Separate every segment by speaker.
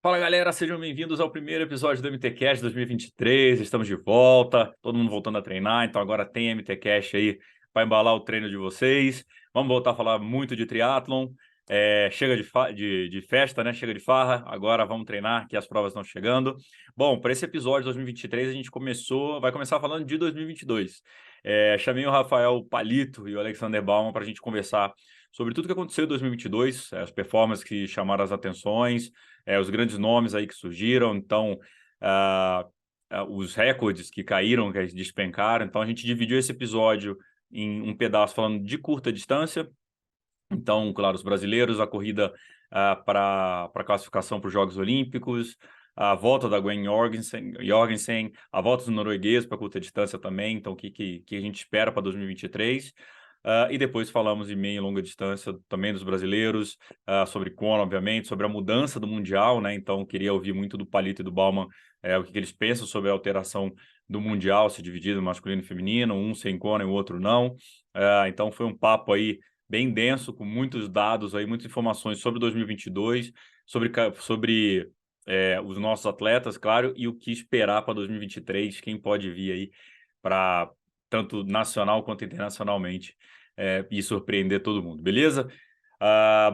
Speaker 1: Fala galera, sejam bem-vindos ao primeiro episódio do MTCast 2023. Estamos de volta, todo mundo voltando a treinar, então agora tem MTCast aí para embalar o treino de vocês. Vamos voltar a falar muito de triatlon. Chega de festa, né? Chega de farra, agora vamos treinar que as provas estão chegando. Bom, para esse episódio de 2023 a gente vai começar falando de 2022. Chamei o Rafael Palito e o Alexander Bauman para a gente conversar sobre tudo que aconteceu em 2022, as performances que chamaram as atenções, os grandes nomes aí que surgiram, então os recordes que caíram, que despencaram. Então a gente dividiu esse episódio em um pedaço falando de curta distância. Então, claro, os brasileiros, a corrida para a classificação para os Jogos Olímpicos, a volta da Gwen Jorgensen, a volta do norueguês para curta distância também. Então, o que a gente espera para 2023. E depois falamos em meia e longa distância também dos brasileiros, sobre Kona, obviamente, sobre a mudança do Mundial, né? Então, queria ouvir muito do Palito e do Bauman o que eles pensam sobre a alteração do Mundial, se dividir no masculino e feminino, um sem Kona e o outro não. Então, foi um papo aí bem denso, com muitos dados, aí, muitas informações sobre 2022, sobre os nossos atletas, claro, e o que esperar para 2023, quem pode vir aí para tanto nacional quanto internacionalmente e surpreender todo mundo, beleza?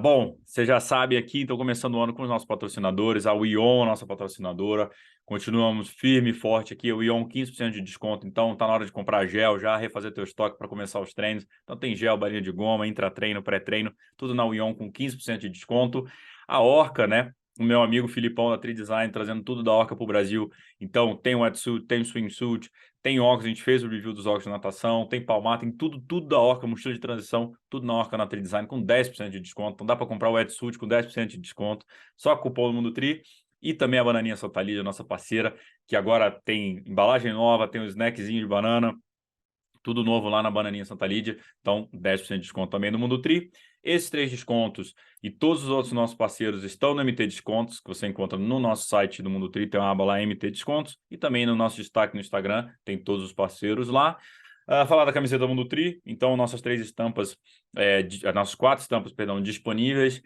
Speaker 1: Bom, você já sabe aqui, então começando o ano com os nossos patrocinadores, a Wion, nossa patrocinadora, continuamos firme e forte aqui, o Wion 15% de desconto, então tá na hora de comprar gel já, refazer teu estoque para começar os treinos, então tem gel, balinha de goma, intra-treino, pré-treino, tudo na Wion com 15% de desconto. A Orca, né? O meu amigo Filipão da Tri Design trazendo tudo da Orca para o Brasil, então tem wetsuit, tem swimsuit, tem óculos, a gente fez o review dos óculos de natação, tem palmar, tem tudo da Orca, mochila de transição, tudo na Orca na Tri Design com 10% de desconto. Então dá para comprar o wetsuit com 10% de desconto, só cupom do Mundo Tri. E também a Bananinha Santa Lídia, nossa parceira, que agora tem embalagem nova, tem um snackzinho de banana, tudo novo lá na Bananinha Santa Lídia. Então 10% de desconto também no Mundo Tri. Esses 3 descontos e todos os outros nossos parceiros estão no MT Descontos, que você encontra no nosso site do Mundo Tri, tem uma aba lá MT Descontos, e também no nosso destaque no Instagram, tem todos os parceiros lá. Falar da camiseta do Mundo Tri, então nossas 3 estampas, nossas 4 estampas, perdão, disponíveis.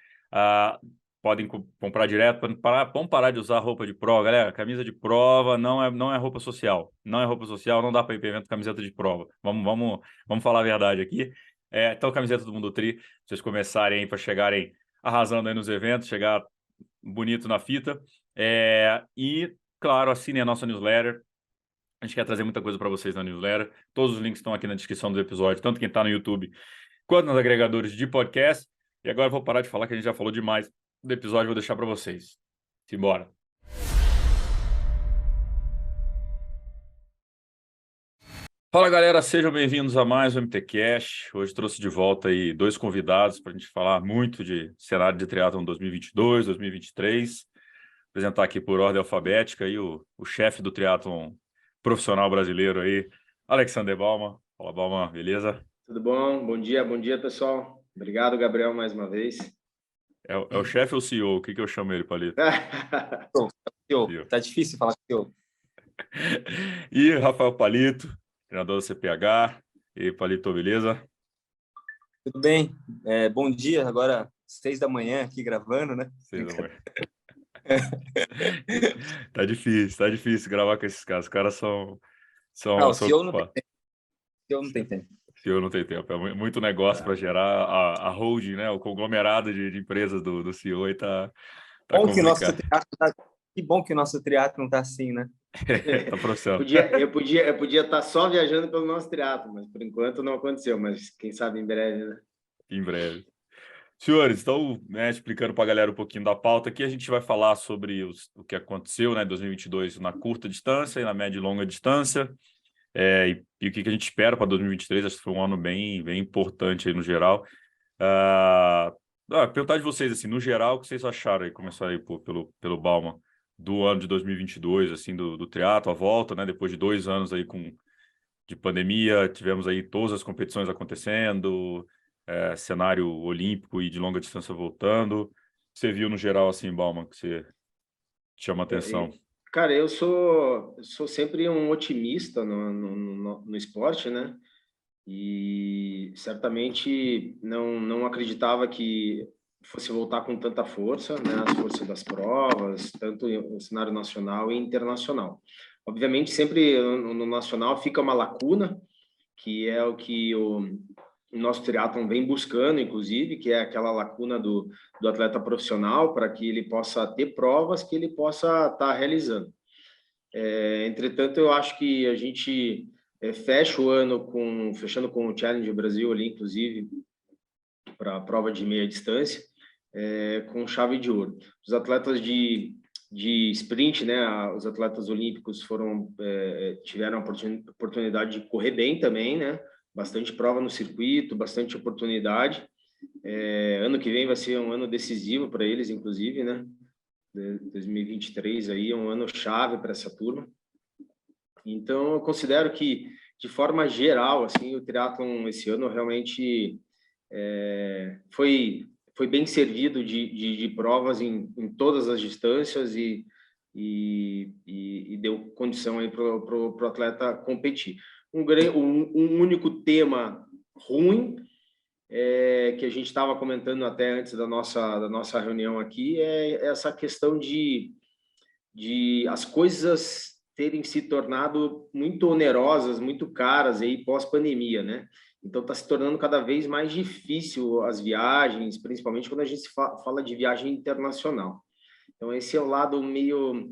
Speaker 1: Podem comprar direto, vamos parar de usar roupa de prova, galera. Camisa de prova não é roupa social. Não é roupa social, não dá para ir para evento com camiseta de prova. Vamos falar a verdade aqui. Então, camiseta do Mundo Tri, vocês começarem aí para chegarem arrasando aí nos eventos, chegar bonito na fita. E, claro, assinem a nossa newsletter. A gente quer trazer muita coisa para vocês na newsletter. Todos os links estão aqui na descrição do episódio, tanto quem está no YouTube quanto nos agregadores de podcast. E agora eu vou parar de falar que a gente já falou demais do episódio, vou deixar para vocês. Simbora. Fala galera, sejam bem-vindos a mais um MTCast. Hoje trouxe de volta aí 2 convidados para a gente falar muito de cenário de triatlon 2022, 2023. Apresentar aqui por ordem alfabética aí o chefe do triatlon profissional brasileiro aí, Alexander Bauman. Fala Bauman, beleza?
Speaker 2: Tudo bom? Bom dia, pessoal. Obrigado, Gabriel, mais uma vez.
Speaker 1: É o chefe ou o CEO? O que eu chamo ele, Palito?
Speaker 2: CEO. Tá difícil falar CEO.
Speaker 1: E Rafael Palito, treinador do CPH. E Palito, beleza?
Speaker 3: Tudo bem? Bom dia, agora 6 da manhã aqui gravando, né?
Speaker 1: 6 da manhã. Tá difícil gravar com esses caras. Os caras são
Speaker 3: o CEO não tem tempo. CEO não tem tempo.
Speaker 1: CEO não tem tempo. É muito negócio para gerar a holding, né? O conglomerado de empresas do CEO e tá complicado.
Speaker 3: Que bom que o nosso triatlo não tá assim, né?
Speaker 1: Tá profissional.
Speaker 2: Eu podia estar só viajando pelo nosso triatlo, mas por enquanto não aconteceu, mas quem sabe em breve, né?
Speaker 1: Em breve. Senhores, então, explicando para a galera um pouquinho da pauta, aqui a gente vai falar sobre o que aconteceu, né, em 2022 na curta distância e na média e longa distância, e o que a gente espera para 2023. Acho que foi um ano bem importante aí no geral. Perguntar de vocês, assim, no geral, o que vocês acharam aí, começar aí pelo Bauman, do ano de 2022, assim, do triatlo, a volta, né, depois de 2 anos aí de pandemia, tivemos aí todas as competições acontecendo, cenário olímpico e de longa distância voltando. Você viu no geral assim, Bauman, que você chama atenção?
Speaker 2: Cara, eu sou sempre um otimista no esporte, né? E certamente não acreditava que fosse voltar com tanta força, né, as forças das provas, tanto no cenário nacional e internacional. Obviamente, sempre no nacional fica uma lacuna, que é o que o nosso triatlon vem buscando, inclusive, que é aquela lacuna do atleta profissional, para que ele possa ter provas que ele possa estar realizando. Entretanto, eu acho que a gente fecha o ano fechando com o Challenge Brasil ali, inclusive, para a prova de meia distância, com chave de ouro. Os atletas de sprint, né, os atletas olímpicos tiveram a oportunidade de correr bem também, né, bastante prova no circuito, bastante oportunidade. Ano que vem vai ser um ano decisivo para eles, inclusive, né, 2023 aí é um ano chave para essa turma. Então, eu considero que, de forma geral, assim, o triatlon esse ano realmente foi bem servido de provas em todas as distâncias e deu condição aí para o atleta competir. Um único tema ruim que a gente estava comentando até antes da nossa reunião aqui é essa questão de as coisas terem se tornado muito onerosas, muito caras aí pós-pandemia, né? Então está se tornando cada vez mais difícil as viagens, principalmente quando a gente fala de viagem internacional. Então esse é o lado meio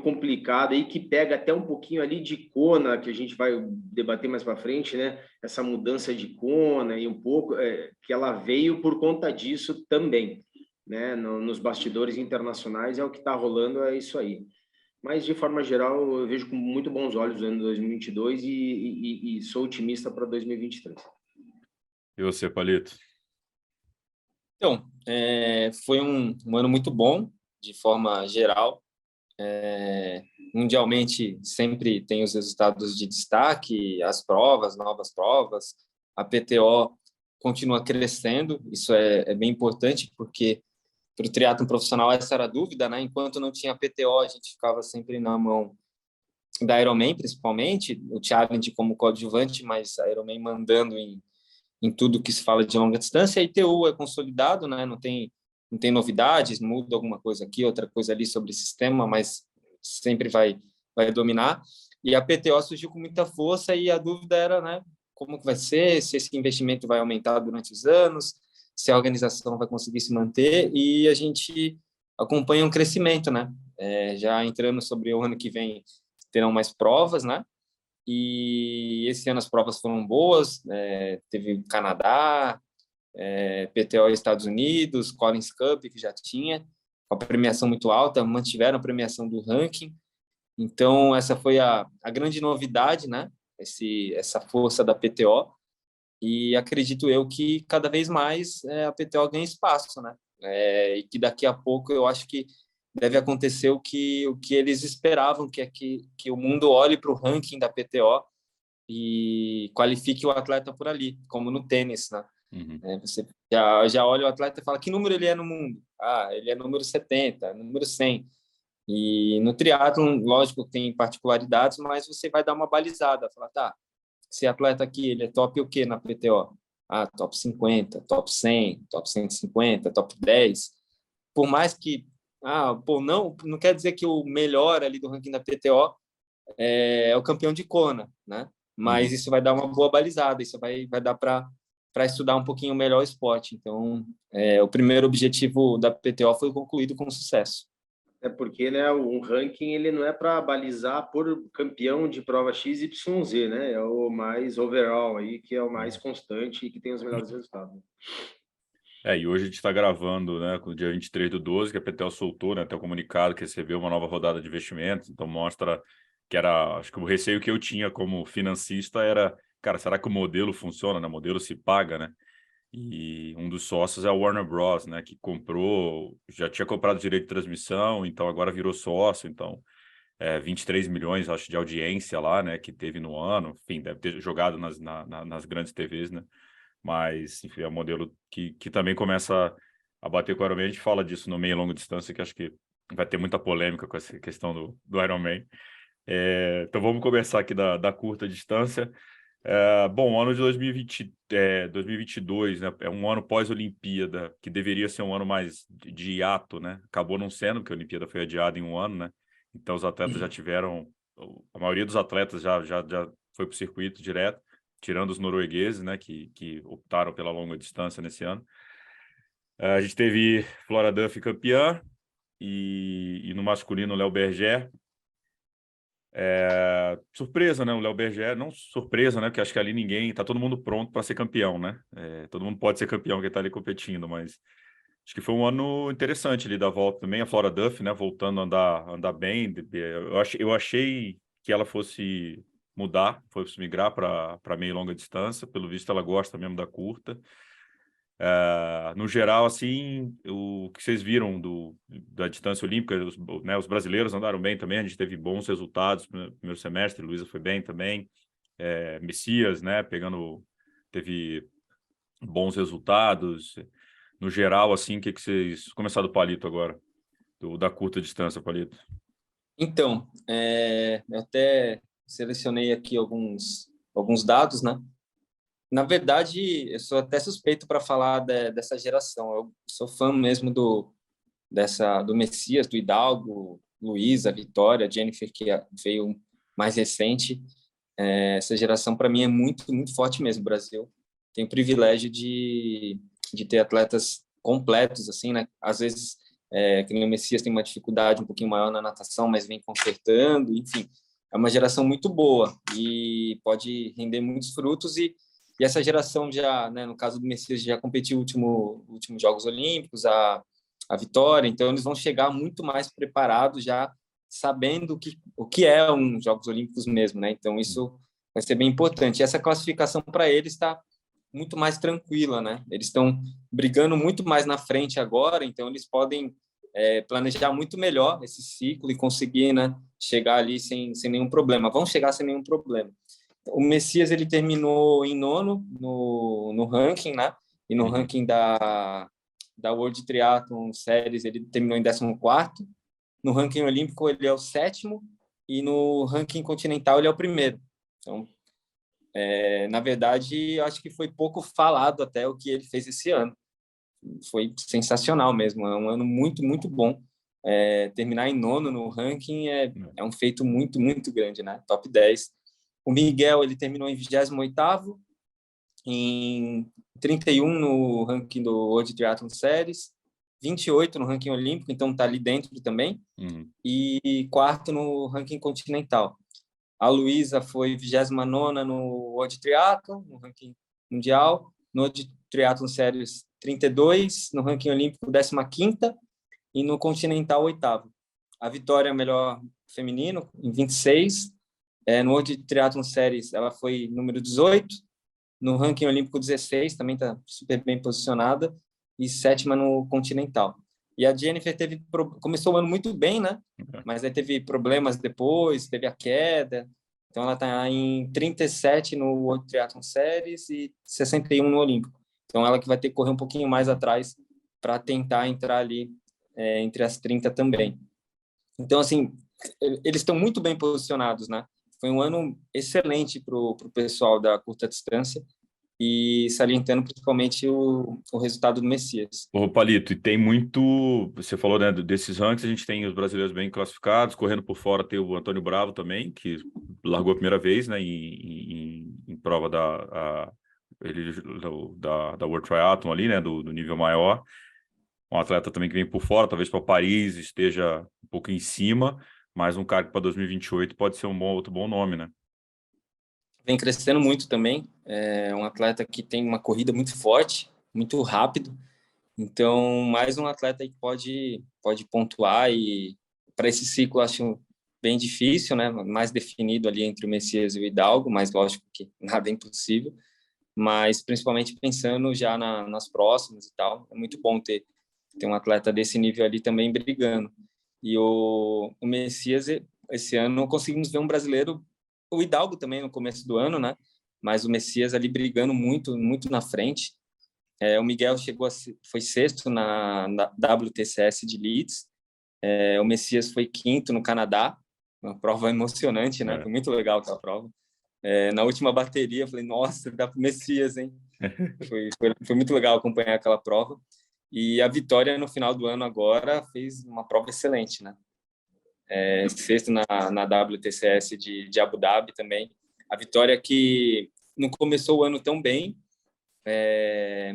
Speaker 2: complicado aí, que pega até um pouquinho ali de Kona, que a gente vai debater mais para frente, né? Essa mudança de Kona e um pouco que ela veio por conta disso também, né? Nos bastidores internacionais é o que está rolando, é isso aí. Mas, de forma geral, eu vejo com muito bons olhos o ano 2022 e sou otimista para 2023.
Speaker 1: E você, Palito?
Speaker 3: Então, foi um ano muito bom, de forma geral. Mundialmente, sempre tem os resultados de destaque, as provas, novas provas. A PTO continua crescendo, isso é bem importante, porque para o triatlon profissional essa era a dúvida, né? Enquanto não tinha PTO, a gente ficava sempre na mão da Ironman, principalmente, o Challenge como coadjuvante, mas a Ironman mandando em tudo que se fala de longa distância. A ITU é consolidado, né? Não tem novidades, muda alguma coisa aqui, outra coisa ali sobre o sistema, mas sempre vai dominar. E a PTO surgiu com muita força e a dúvida era, né, como que vai ser, se esse investimento vai aumentar durante os anos, se a organização vai conseguir se manter, e a gente acompanha um crescimento, né? Já entrando sobre o ano que vem, terão mais provas, né? E esse ano as provas foram boas, teve Canadá, PTO Estados Unidos, Collins Cup, que já tinha, com a premiação muito alta, mantiveram a premiação do ranking. Então, essa foi a grande novidade, né? Essa força da PTO. E acredito eu que cada vez mais a PTO ganha espaço, né? E que daqui a pouco eu acho que deve acontecer o que eles esperavam, que é que o mundo olhe para o ranking da PTO e qualifique o atleta por ali, como no tênis, né?
Speaker 1: Uhum.
Speaker 3: Você já olha o atleta e fala que número ele é no mundo. Ele é número 70, número 100. E no triatlon, lógico, tem particularidades, mas você vai dar uma balizada, falar, tá, esse atleta aqui, ele é top o quê na PTO? Top 50, top 100, top 150, top 10. Por mais que, não quer dizer que o melhor ali do ranking da PTO é o campeão de Kona, né? Mas isso vai dar uma boa balizada, isso vai dar para estudar um pouquinho melhor o esporte. Então, o primeiro objetivo da PTO foi concluído com sucesso.
Speaker 2: É porque, né, um ranking ele não é para balizar por campeão de prova XYZ, né? É o mais overall aí, que é o mais constante e que tem os melhores resultados.
Speaker 1: E hoje a gente está gravando, né, com o dia 23/12, que a PTO soltou, né, até o comunicado que recebeu uma nova rodada de investimentos, então mostra que acho que o receio que eu tinha como financista era, cara, será que o modelo funciona, né? O modelo se paga, né? E um dos sócios é a Warner Bros, né, que já tinha comprado direito de transmissão, então agora virou sócio, então 23 milhões, acho, de audiência lá, né, que teve no ano, enfim, deve ter jogado nas grandes TVs, né? Mas, enfim, é um modelo que também começa a bater com o Ironman. A gente fala disso no meio e longa distância, que acho que vai ter muita polêmica com essa questão do Ironman. Então, vamos começar aqui da curta distância. Bom, o ano de 2022, né, é um ano pós-Olimpíada, que deveria ser um ano mais de hiato, né? Acabou não sendo, porque a Olimpíada foi adiada em um ano, né? Então os atletas já tiveram, a maioria dos atletas já foi para o circuito direto, tirando os noruegueses, né, que optaram pela longa distância nesse ano. A gente teve Flora Duff campeã e no masculino, Léo Berger. Surpresa, né? O Léo Berger, não surpresa, né? Porque acho que ali tá todo mundo pronto para ser campeão, né? Todo mundo pode ser campeão que está ali competindo, mas acho que foi um ano interessante ali da volta também. A Flora Duff, né? Voltando a andar bem. Eu achei que ela fosse fosse migrar para meio e longa distância. Pelo visto, ela gosta mesmo da curta. No geral, assim, o que vocês viram da distância olímpica, os brasileiros andaram bem também, a gente teve bons resultados no primeiro semestre, Luísa foi bem também, Messias, né, teve bons resultados. No geral, assim, o que vocês... Começar do Palito agora, da curta distância, Palito.
Speaker 3: Então, eu até selecionei aqui alguns dados, né? Na verdade, eu sou até suspeito para falar dessa geração. Eu sou fã mesmo do Messias, do Hidalgo, Luísa, Vitória, Jennifer, que veio mais recente. Essa geração, para mim, é muito, muito forte mesmo. O Brasil tem o privilégio de ter atletas completos, assim, né? Às vezes, que nem o Messias tem uma dificuldade um pouquinho maior na natação, mas vem consertando, enfim. É uma geração muito boa e pode render muitos frutos e essa geração já, né, no caso do Messias, já competiu últimos Jogos Olímpicos, a Vitória, então eles vão chegar muito mais preparados já sabendo o que é um Jogos Olímpicos mesmo, né? Então isso vai ser bem importante. E essa classificação para eles está muito mais tranquila, né? Eles estão brigando muito mais na frente agora, então eles podem planejar muito melhor esse ciclo e conseguir, né, chegar ali sem nenhum problema. Vão chegar sem nenhum problema. O Messias ele terminou em nono no ranking, né? E no ranking da World Triathlon Series ele terminou em 14º. No ranking olímpico ele é o 7º e no ranking continental ele é o 1º. Então, na verdade, eu acho que foi pouco falado até o que ele fez esse ano. Foi sensacional mesmo, é um ano muito, muito bom. Terminar em nono no ranking é um feito muito, muito grande, né? Top 10. O Miguel, ele terminou em 28º, em 31 no ranking do World Triathlon Series, 28 no ranking olímpico, então está ali dentro também, e 4º no ranking continental. A Luísa foi 29ª no World Triathlon, no ranking mundial, no World Triathlon Series 32, no ranking olímpico 15ª e no continental 8º. A Vitória, melhor feminino, em 26. No World Triathlon Series, ela foi número 18. No ranking olímpico, 16, também está super bem posicionada. E 7ª no continental. E a Jennifer começou o ano muito bem, né? Mas aí teve problemas depois, teve a queda. Então, ela está em 37 no World Triathlon Series e 61 no Olímpico. Então, ela que vai ter que correr um pouquinho mais atrás para tentar entrar ali entre as 30 também. Então, assim, eles estão muito bem posicionados, né? Foi um ano excelente para o pessoal da curta distância e salientando principalmente o resultado do Messias.
Speaker 1: Ô, Palito, e tem muito... Você falou, né, desses rankings, a gente tem os brasileiros bem classificados, correndo por fora tem o Antônio Bravo também, que largou a primeira vez, né, em prova da World Triathlon ali, né, do nível maior. Um atleta também que vem por fora, talvez para Paris esteja um pouco em cima, mas um cara que para 2028 pode ser outro bom nome, né?
Speaker 3: Vem crescendo muito também. É um atleta que tem uma corrida muito forte, muito rápido. Então, mais um atleta que pode pontuar e para esse ciclo acho bem difícil, né? Mais definido ali entre o Messias e o Hidalgo, mas lógico que nada é impossível. Mas principalmente pensando já nas próximas e tal, é muito bom ter um atleta desse nível ali também brigando. E o Messias, esse ano, conseguimos ver um brasileiro, o Hidalgo também no começo do ano, né? Mas o Messias ali brigando muito, muito na frente. O Miguel foi sexto na WTCS de Leeds. O Messias foi quinto no Canadá. Uma prova emocionante, né? Foi muito legal aquela prova. Na última bateria, eu falei, nossa, dá para o Messias, hein? Foi muito legal acompanhar aquela prova. E a Vitória, no final do ano agora, fez uma prova excelente, né? Sexto na WTCS de Abu Dhabi também. A Vitória que não começou o ano tão bem,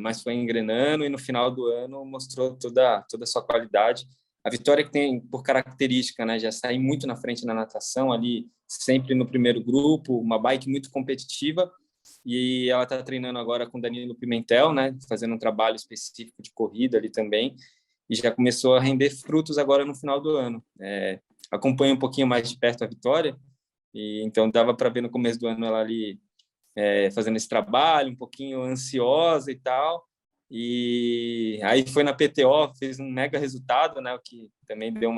Speaker 3: mas foi engrenando e no final do ano mostrou toda a sua qualidade. A Vitória que tem, por característica, né, já sair muito na frente na natação, ali sempre no primeiro grupo, uma bike muito competitiva, e ela está treinando agora com Danilo Pimentel, né, fazendo um trabalho específico de corrida ali também, e já começou a render frutos agora no final do ano. Acompanho um pouquinho mais de perto a Vitória, e então dava para ver no começo do ano ela ali fazendo esse trabalho, um pouquinho ansiosa e tal, e aí foi na PTO, fez um mega resultado, né, o que também deu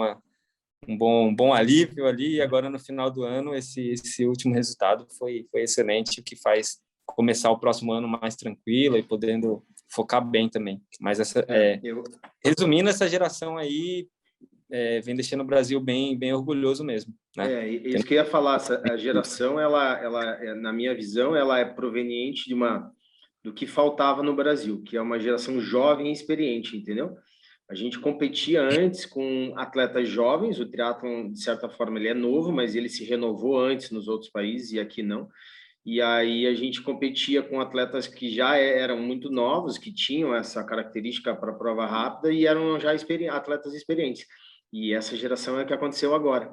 Speaker 3: um bom alívio ali, e agora no final do ano esse último resultado foi excelente, o que faz começar o próximo ano mais tranquilo e podendo focar bem também. Mas resumindo, essa geração aí vem deixando o Brasil bem orgulhoso mesmo, né?
Speaker 2: Isso que eu ia falar, a geração, ela, na minha visão, ela é proveniente do que faltava no Brasil, que é uma geração jovem e experiente, entendeu? A gente competia antes com atletas jovens, o triatlon, de certa forma, ele é novo, mas ele se renovou antes nos outros países e aqui não. E aí a gente competia com atletas que já eram muito novos, que tinham essa característica para prova rápida e eram já atletas experientes. E essa geração é que aconteceu agora,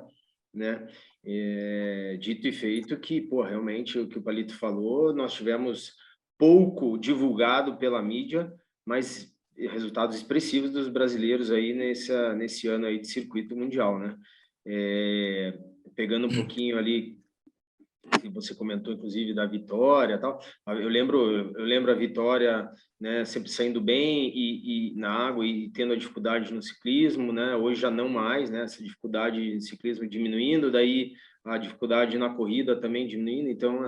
Speaker 2: né? Dito e feito que, realmente, o que o Palito falou, nós tivemos pouco divulgado pela mídia, mas resultados expressivos dos brasileiros aí nesse ano aí de circuito mundial, né? Pegando um pouquinho ali, que você comentou, inclusive, da Vitória e tal. Eu lembro a Vitória, né, sempre saindo bem e na água e tendo a dificuldade no ciclismo, né? Hoje já não mais, né? Essa dificuldade de ciclismo diminuindo, daí a dificuldade na corrida também diminuindo. Então,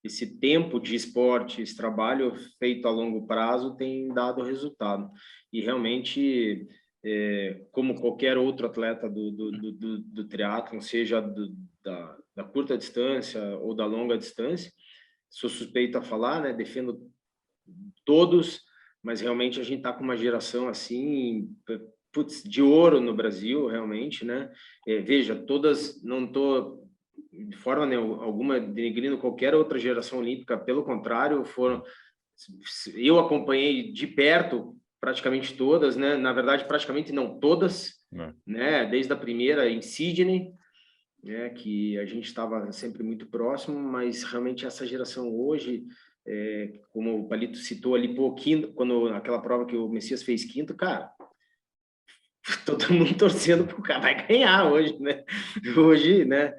Speaker 2: esse tempo de esporte, esse trabalho feito a longo prazo tem dado resultado. E realmente, como qualquer outro atleta do triatlon, seja da curta distância ou da longa distância, sou suspeito a falar, né? Defendo todos, mas realmente a gente está com uma geração assim, de ouro no Brasil, realmente, né? Veja, todas, não estou de forma alguma denegrindo qualquer outra geração olímpica, pelo contrário, eu acompanhei de perto praticamente todas, né? Na verdade, praticamente não todas, né? Desde a primeira em Sydney, né, que a gente estava sempre muito próximo, mas realmente essa geração hoje, como o Palito citou ali, pouquinho, quando aquela prova que o Messias fez quinto, cara, todo mundo torcendo para o cara vai ganhar hoje, né? Hoje, né?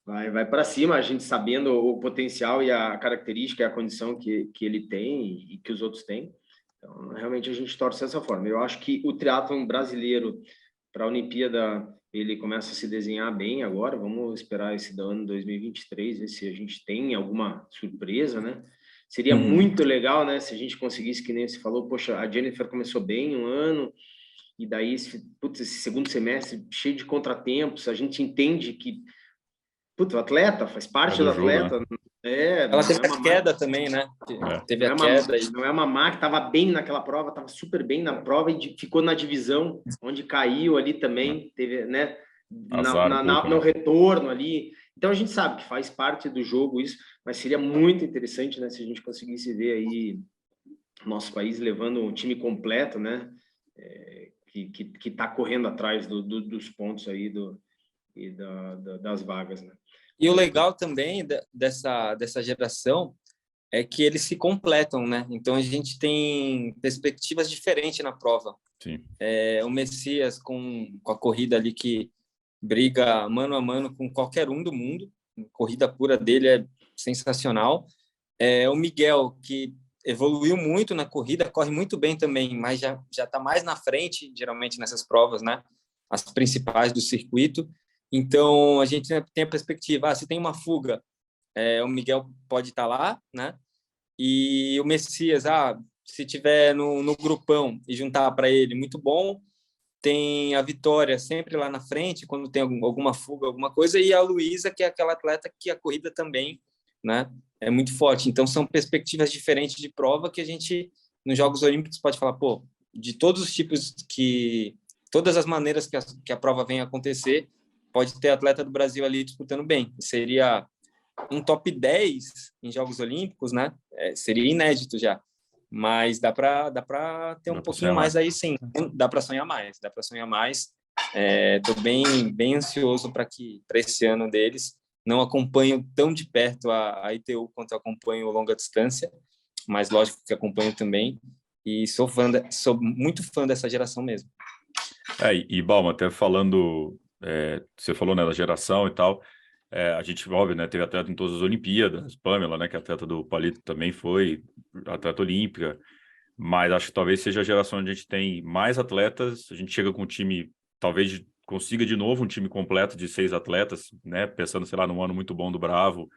Speaker 2: Vai para cima, a gente sabendo o potencial e a característica e a condição que ele tem e que os outros têm. Então, realmente a gente torce dessa forma. Eu acho que o triatlon brasileiro para a Olimpíada ele começa a se desenhar bem agora. Vamos esperar esse ano 2023, ver se a gente tem alguma surpresa, né? Seria muito legal, né? Se a gente conseguisse, que nem você falou, poxa, a Jennifer começou bem um ano, e daí esse segundo semestre cheio de contratempos, a gente entende que o atleta faz parte do atleta.
Speaker 3: Jogo, né? Ela teve a queda também, né? Teve a queda.
Speaker 2: Não é uma má que estava bem naquela prova, estava super bem na prova e ficou na divisão, onde caiu ali também, teve, né? No retorno ali. Então a gente sabe que faz parte do jogo isso, mas seria muito interessante, né? Se a gente conseguisse ver aí nosso país levando um time completo, né? Que está correndo atrás dos pontos aí das vagas, né?
Speaker 3: E o legal também dessa geração é que eles se completam, né? Então a gente tem perspectivas diferentes na prova.
Speaker 1: Sim.
Speaker 3: O Messias com a corrida ali que briga mano a mano com qualquer um do mundo. A corrida pura dele é sensacional. O Miguel, que evoluiu muito na corrida, corre muito bem também, mas já está mais na frente, geralmente nessas provas, né? As principais do circuito. Então, a gente tem a perspectiva, se tem uma fuga, o Miguel pode estar lá, né? E o Messias, se tiver no grupão e juntar para ele, muito bom. Tem a Vitória sempre lá na frente, quando tem alguma fuga, alguma coisa, e a Luísa, que é aquela atleta que a corrida também né? É muito forte. Então, são perspectivas diferentes de prova que a gente, nos Jogos Olímpicos, pode falar, pô, de todos os tipos todas as maneiras que a prova vem a acontecer, pode ter atleta do Brasil ali disputando bem. Seria um top 10 em Jogos Olímpicos, né? Seria inédito já. Mas dá para ter um pouquinho mais aí, sim. Dá para sonhar mais, Estou bem ansioso para esse ano deles. Não acompanho tão de perto a ITU quanto acompanho o longa distância, mas lógico que acompanho também. E sou muito fã dessa geração mesmo.
Speaker 1: E Balma, até falando, você falou, né, da geração e tal, a gente, óbvio, né, teve atleta em todas as Olimpíadas, Pamela, né, que é atleta do Palito também foi atleta olímpica, mas acho que talvez seja a geração onde a gente tem mais atletas, a gente chega com um time, talvez consiga de novo um time completo de 6 atletas, né, pensando, sei lá, num ano muito bom do Bravo,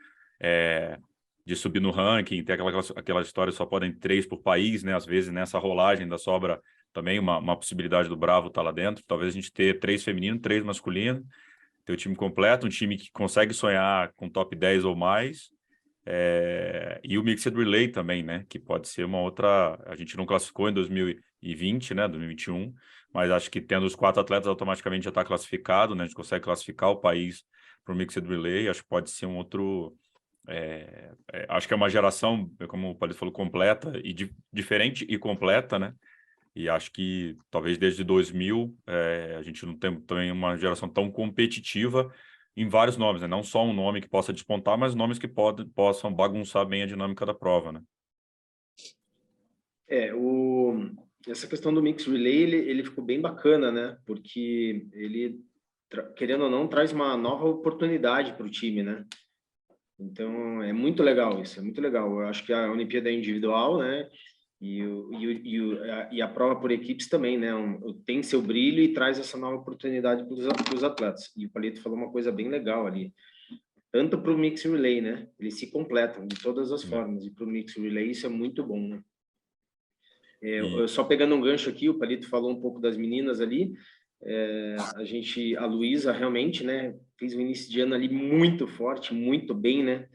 Speaker 1: de subir no ranking, tem aquela história, só podem 3 por país, né, às vezes nessa rolagem da sobra também uma possibilidade do Bravo estar lá dentro, talvez a gente ter 3 femininos, 3 masculinos, ter o time completo, um time que consegue sonhar com top 10 ou mais, e o Mixed Relay também, né? Que pode ser uma outra... A gente não classificou em 2020, né? 2021, mas acho que tendo os 4 atletas automaticamente já está classificado, né? A gente consegue classificar o país para o Mixed Relay, acho que pode ser um outro... acho que é uma geração, como o Palito falou, completa e diferente e completa, né? E acho que talvez desde 2000 a gente não tem também uma geração tão competitiva em vários nomes, né? Não só um nome que possa despontar, mas nomes que possam bagunçar bem a dinâmica da prova, né?
Speaker 2: Essa questão do Mix Relay, ele ficou bem bacana, né? Porque ele, querendo ou não, traz uma nova oportunidade para o time, né? Então, é muito legal isso, é muito legal. Eu acho que a Olimpíada é individual, né? E a prova por equipes também, né? Tem seu brilho e traz essa nova oportunidade para os atletas. E o Palito falou uma coisa bem legal ali. Tanto para o Mix Relay, né? Eles se completam de todas as formas. E para o Mix Relay isso é muito bom, né? Só pegando um gancho aqui, o Palito falou um pouco das meninas ali. A Luísa realmente, né? Fez um início de ano ali muito forte, muito bem, né?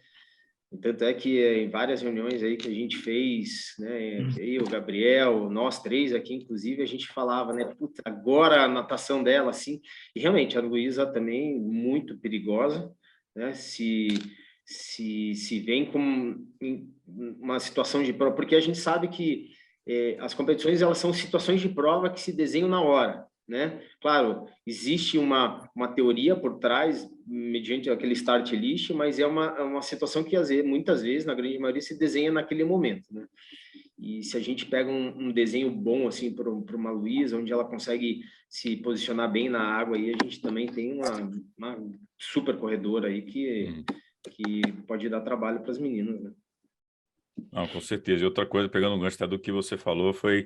Speaker 2: Tanto é que em várias reuniões aí que a gente fez, né, eu, o Gabriel, nós 3 aqui, inclusive, a gente falava, né, puta, agora a natação dela, assim, e realmente a Luísa também muito perigosa, né, se vem com uma situação de prova, porque a gente sabe que as competições, elas são situações de prova que se desenham na hora, né? Claro, existe uma teoria por trás, mediante aquele start list, mas é uma situação que muitas vezes, na grande maioria, se desenha naquele momento, né? E se a gente pega um desenho bom assim para uma Luísa, onde ela consegue se posicionar bem na água, aí a gente também tem uma super corredora aí que pode dar trabalho para as meninas, né?
Speaker 1: Não, com certeza. E outra coisa, pegando um gancho até do que você falou, foi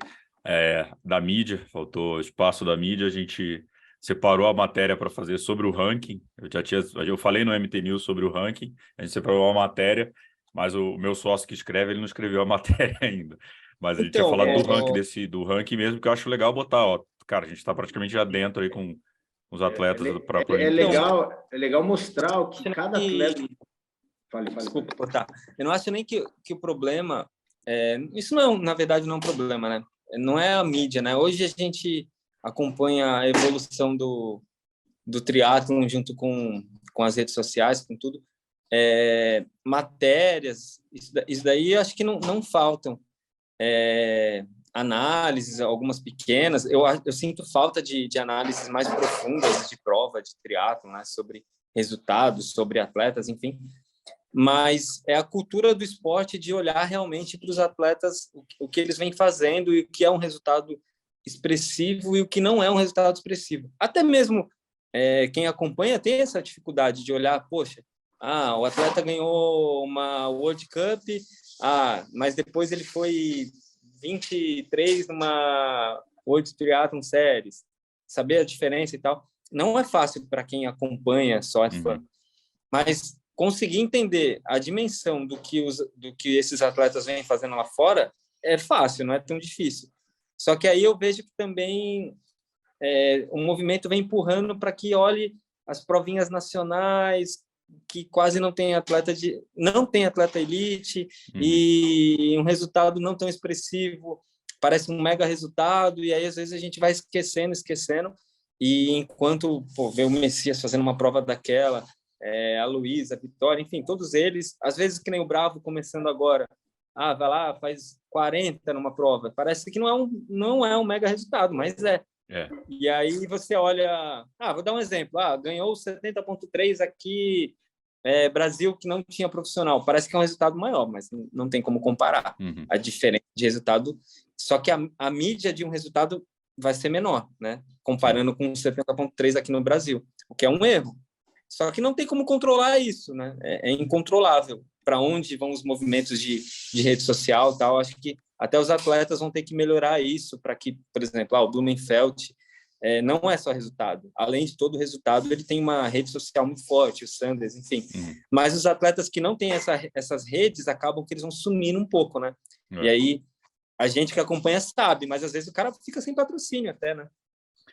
Speaker 1: da mídia, faltou espaço da mídia, a gente separou a matéria para fazer sobre o ranking. Eu falei no MT News sobre o ranking, a gente separou a matéria, mas o meu sócio que escreve, ele não escreveu a matéria ainda. Mas a gente tinha falado do ranking mesmo, que eu acho legal botar, ó, cara, a gente está praticamente já dentro aí com os atletas para a Olimpíada.
Speaker 2: É legal mostrar o que cada atleta... Fale.
Speaker 3: Desculpa cortar. Eu não acho nem que o problema... isso não, na verdade, não é um problema, né? Não é a mídia, né? Hoje a gente acompanha a evolução do triatlon junto com as redes sociais, com tudo. Matérias, isso daí acho que não faltam. Análises, algumas pequenas. Eu sinto falta de análises mais profundas de prova, de triatlon, né? Sobre resultados, sobre atletas, enfim. Mas é a cultura do esporte de olhar realmente para os atletas, o que eles vêm fazendo e o que é um resultado expressivo e o que não é um resultado expressivo. Até mesmo quem acompanha tem essa dificuldade de olhar, poxa, o atleta ganhou uma World Cup, mas depois ele foi 23 numa World Triathlon Series, saber a diferença e tal. Não é fácil para quem acompanha, só é fã. Mas conseguir entender a dimensão do que esses atletas vêm fazendo lá fora é fácil, não é tão difícil. Só que aí eu vejo que também o movimento vem empurrando para que olhe as provinhas nacionais que quase não tem atleta elite e um resultado não tão expressivo, parece um mega resultado, e aí às vezes a gente vai esquecendo, e enquanto vê o Messias fazendo uma prova daquela, a Luísa, a Vitória, enfim, todos eles, às vezes que nem o Bravo começando agora, vai lá, faz 40 numa prova, parece que não é um mega resultado, mas é. E aí você olha, vou dar um exemplo, ganhou 70,3 aqui, Brasil que não tinha profissional, parece que é um resultado maior, mas não tem como comparar a diferença de resultado, só que a mídia de um resultado vai ser menor, né? Comparando com 70,3 aqui no Brasil, o que é um erro. Só que não tem como controlar isso, né? É incontrolável. Para onde vão os movimentos de rede social, tal? Acho que até os atletas vão ter que melhorar isso para que, por exemplo, o Blumenfeld não é só resultado. Além de todo o resultado, ele tem uma rede social muito forte, o Sanders, enfim. Mas os atletas que não têm essas redes acabam que eles vão sumindo um pouco, né? E aí a gente que acompanha sabe, mas às vezes o cara fica sem patrocínio até, né?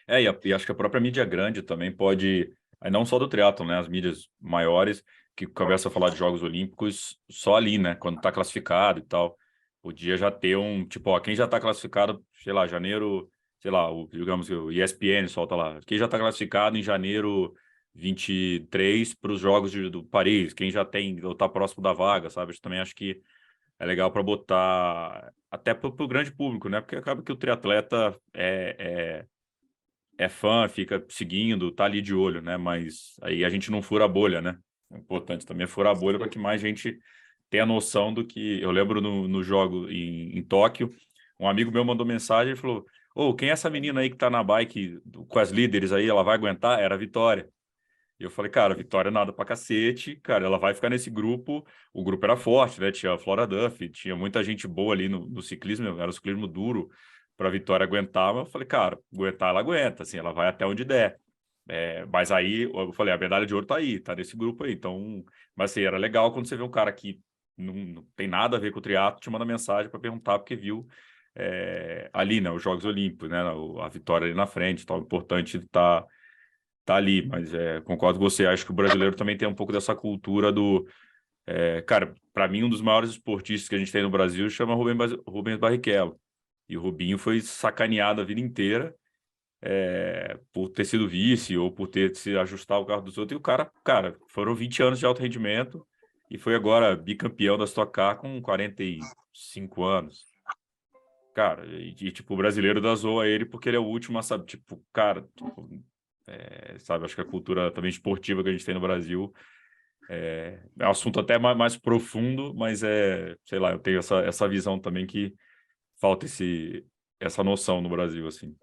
Speaker 1: E acho que a própria mídia grande também pode, aí não só do triatlon, né? As mídias maiores que começam a falar de Jogos Olímpicos só ali, né? Quando está classificado e tal. Podia já ter tipo, quem já está classificado, sei lá, janeiro, sei lá, digamos o ESPN solta lá. Quem já está classificado em janeiro 23 para os Jogos do Paris, quem já tem, ou está próximo da vaga, sabe? Eu também acho que é legal para botar, até para o grande público, né? Porque acaba que o triatleta é fã, fica seguindo, tá ali de olho, né? Mas aí a gente não fura a bolha, né? É importante também furar a bolha para que mais gente tenha noção do que... Eu lembro no jogo em Tóquio, um amigo meu mandou mensagem e falou: quem é essa menina aí que tá na bike com as líderes aí, ela vai aguentar? Era a Vitória. E eu falei, cara, a Vitória nada pra cacete, cara, ela vai ficar nesse grupo. O grupo era forte, né? Tinha a Flora Duff, tinha muita gente boa ali no ciclismo, era um ciclismo duro para a Vitória aguentar, mas eu falei, cara, aguentar ela aguenta, assim, ela vai até onde der. Mas aí, eu falei, a medalha de ouro tá aí, tá nesse grupo aí, então... Mas assim, era legal quando você vê um cara que não tem nada a ver com o triatlo, te manda mensagem para perguntar, porque viu ali, né, os Jogos Olímpicos, né, a Vitória ali na frente, tal, importante tá ali, mas concordo com você, acho que o brasileiro também tem um pouco dessa cultura do... cara, para mim, um dos maiores esportistas que a gente tem no Brasil chama Rubens Barrichello. E o Rubinho foi sacaneado a vida inteira por ter sido vice ou por ter se ajustar o carro dos outros. E o cara, foram 20 anos de alto rendimento e foi agora bicampeão da Stock Car com 45 anos. Cara, tipo, o brasileiro dá zoa a ele porque ele é o último a saber, tipo, cara, sabe, acho que a cultura também esportiva que a gente tem no Brasil é um assunto até mais profundo, mas sei lá, eu tenho essa visão também que falta essa noção no Brasil, assim.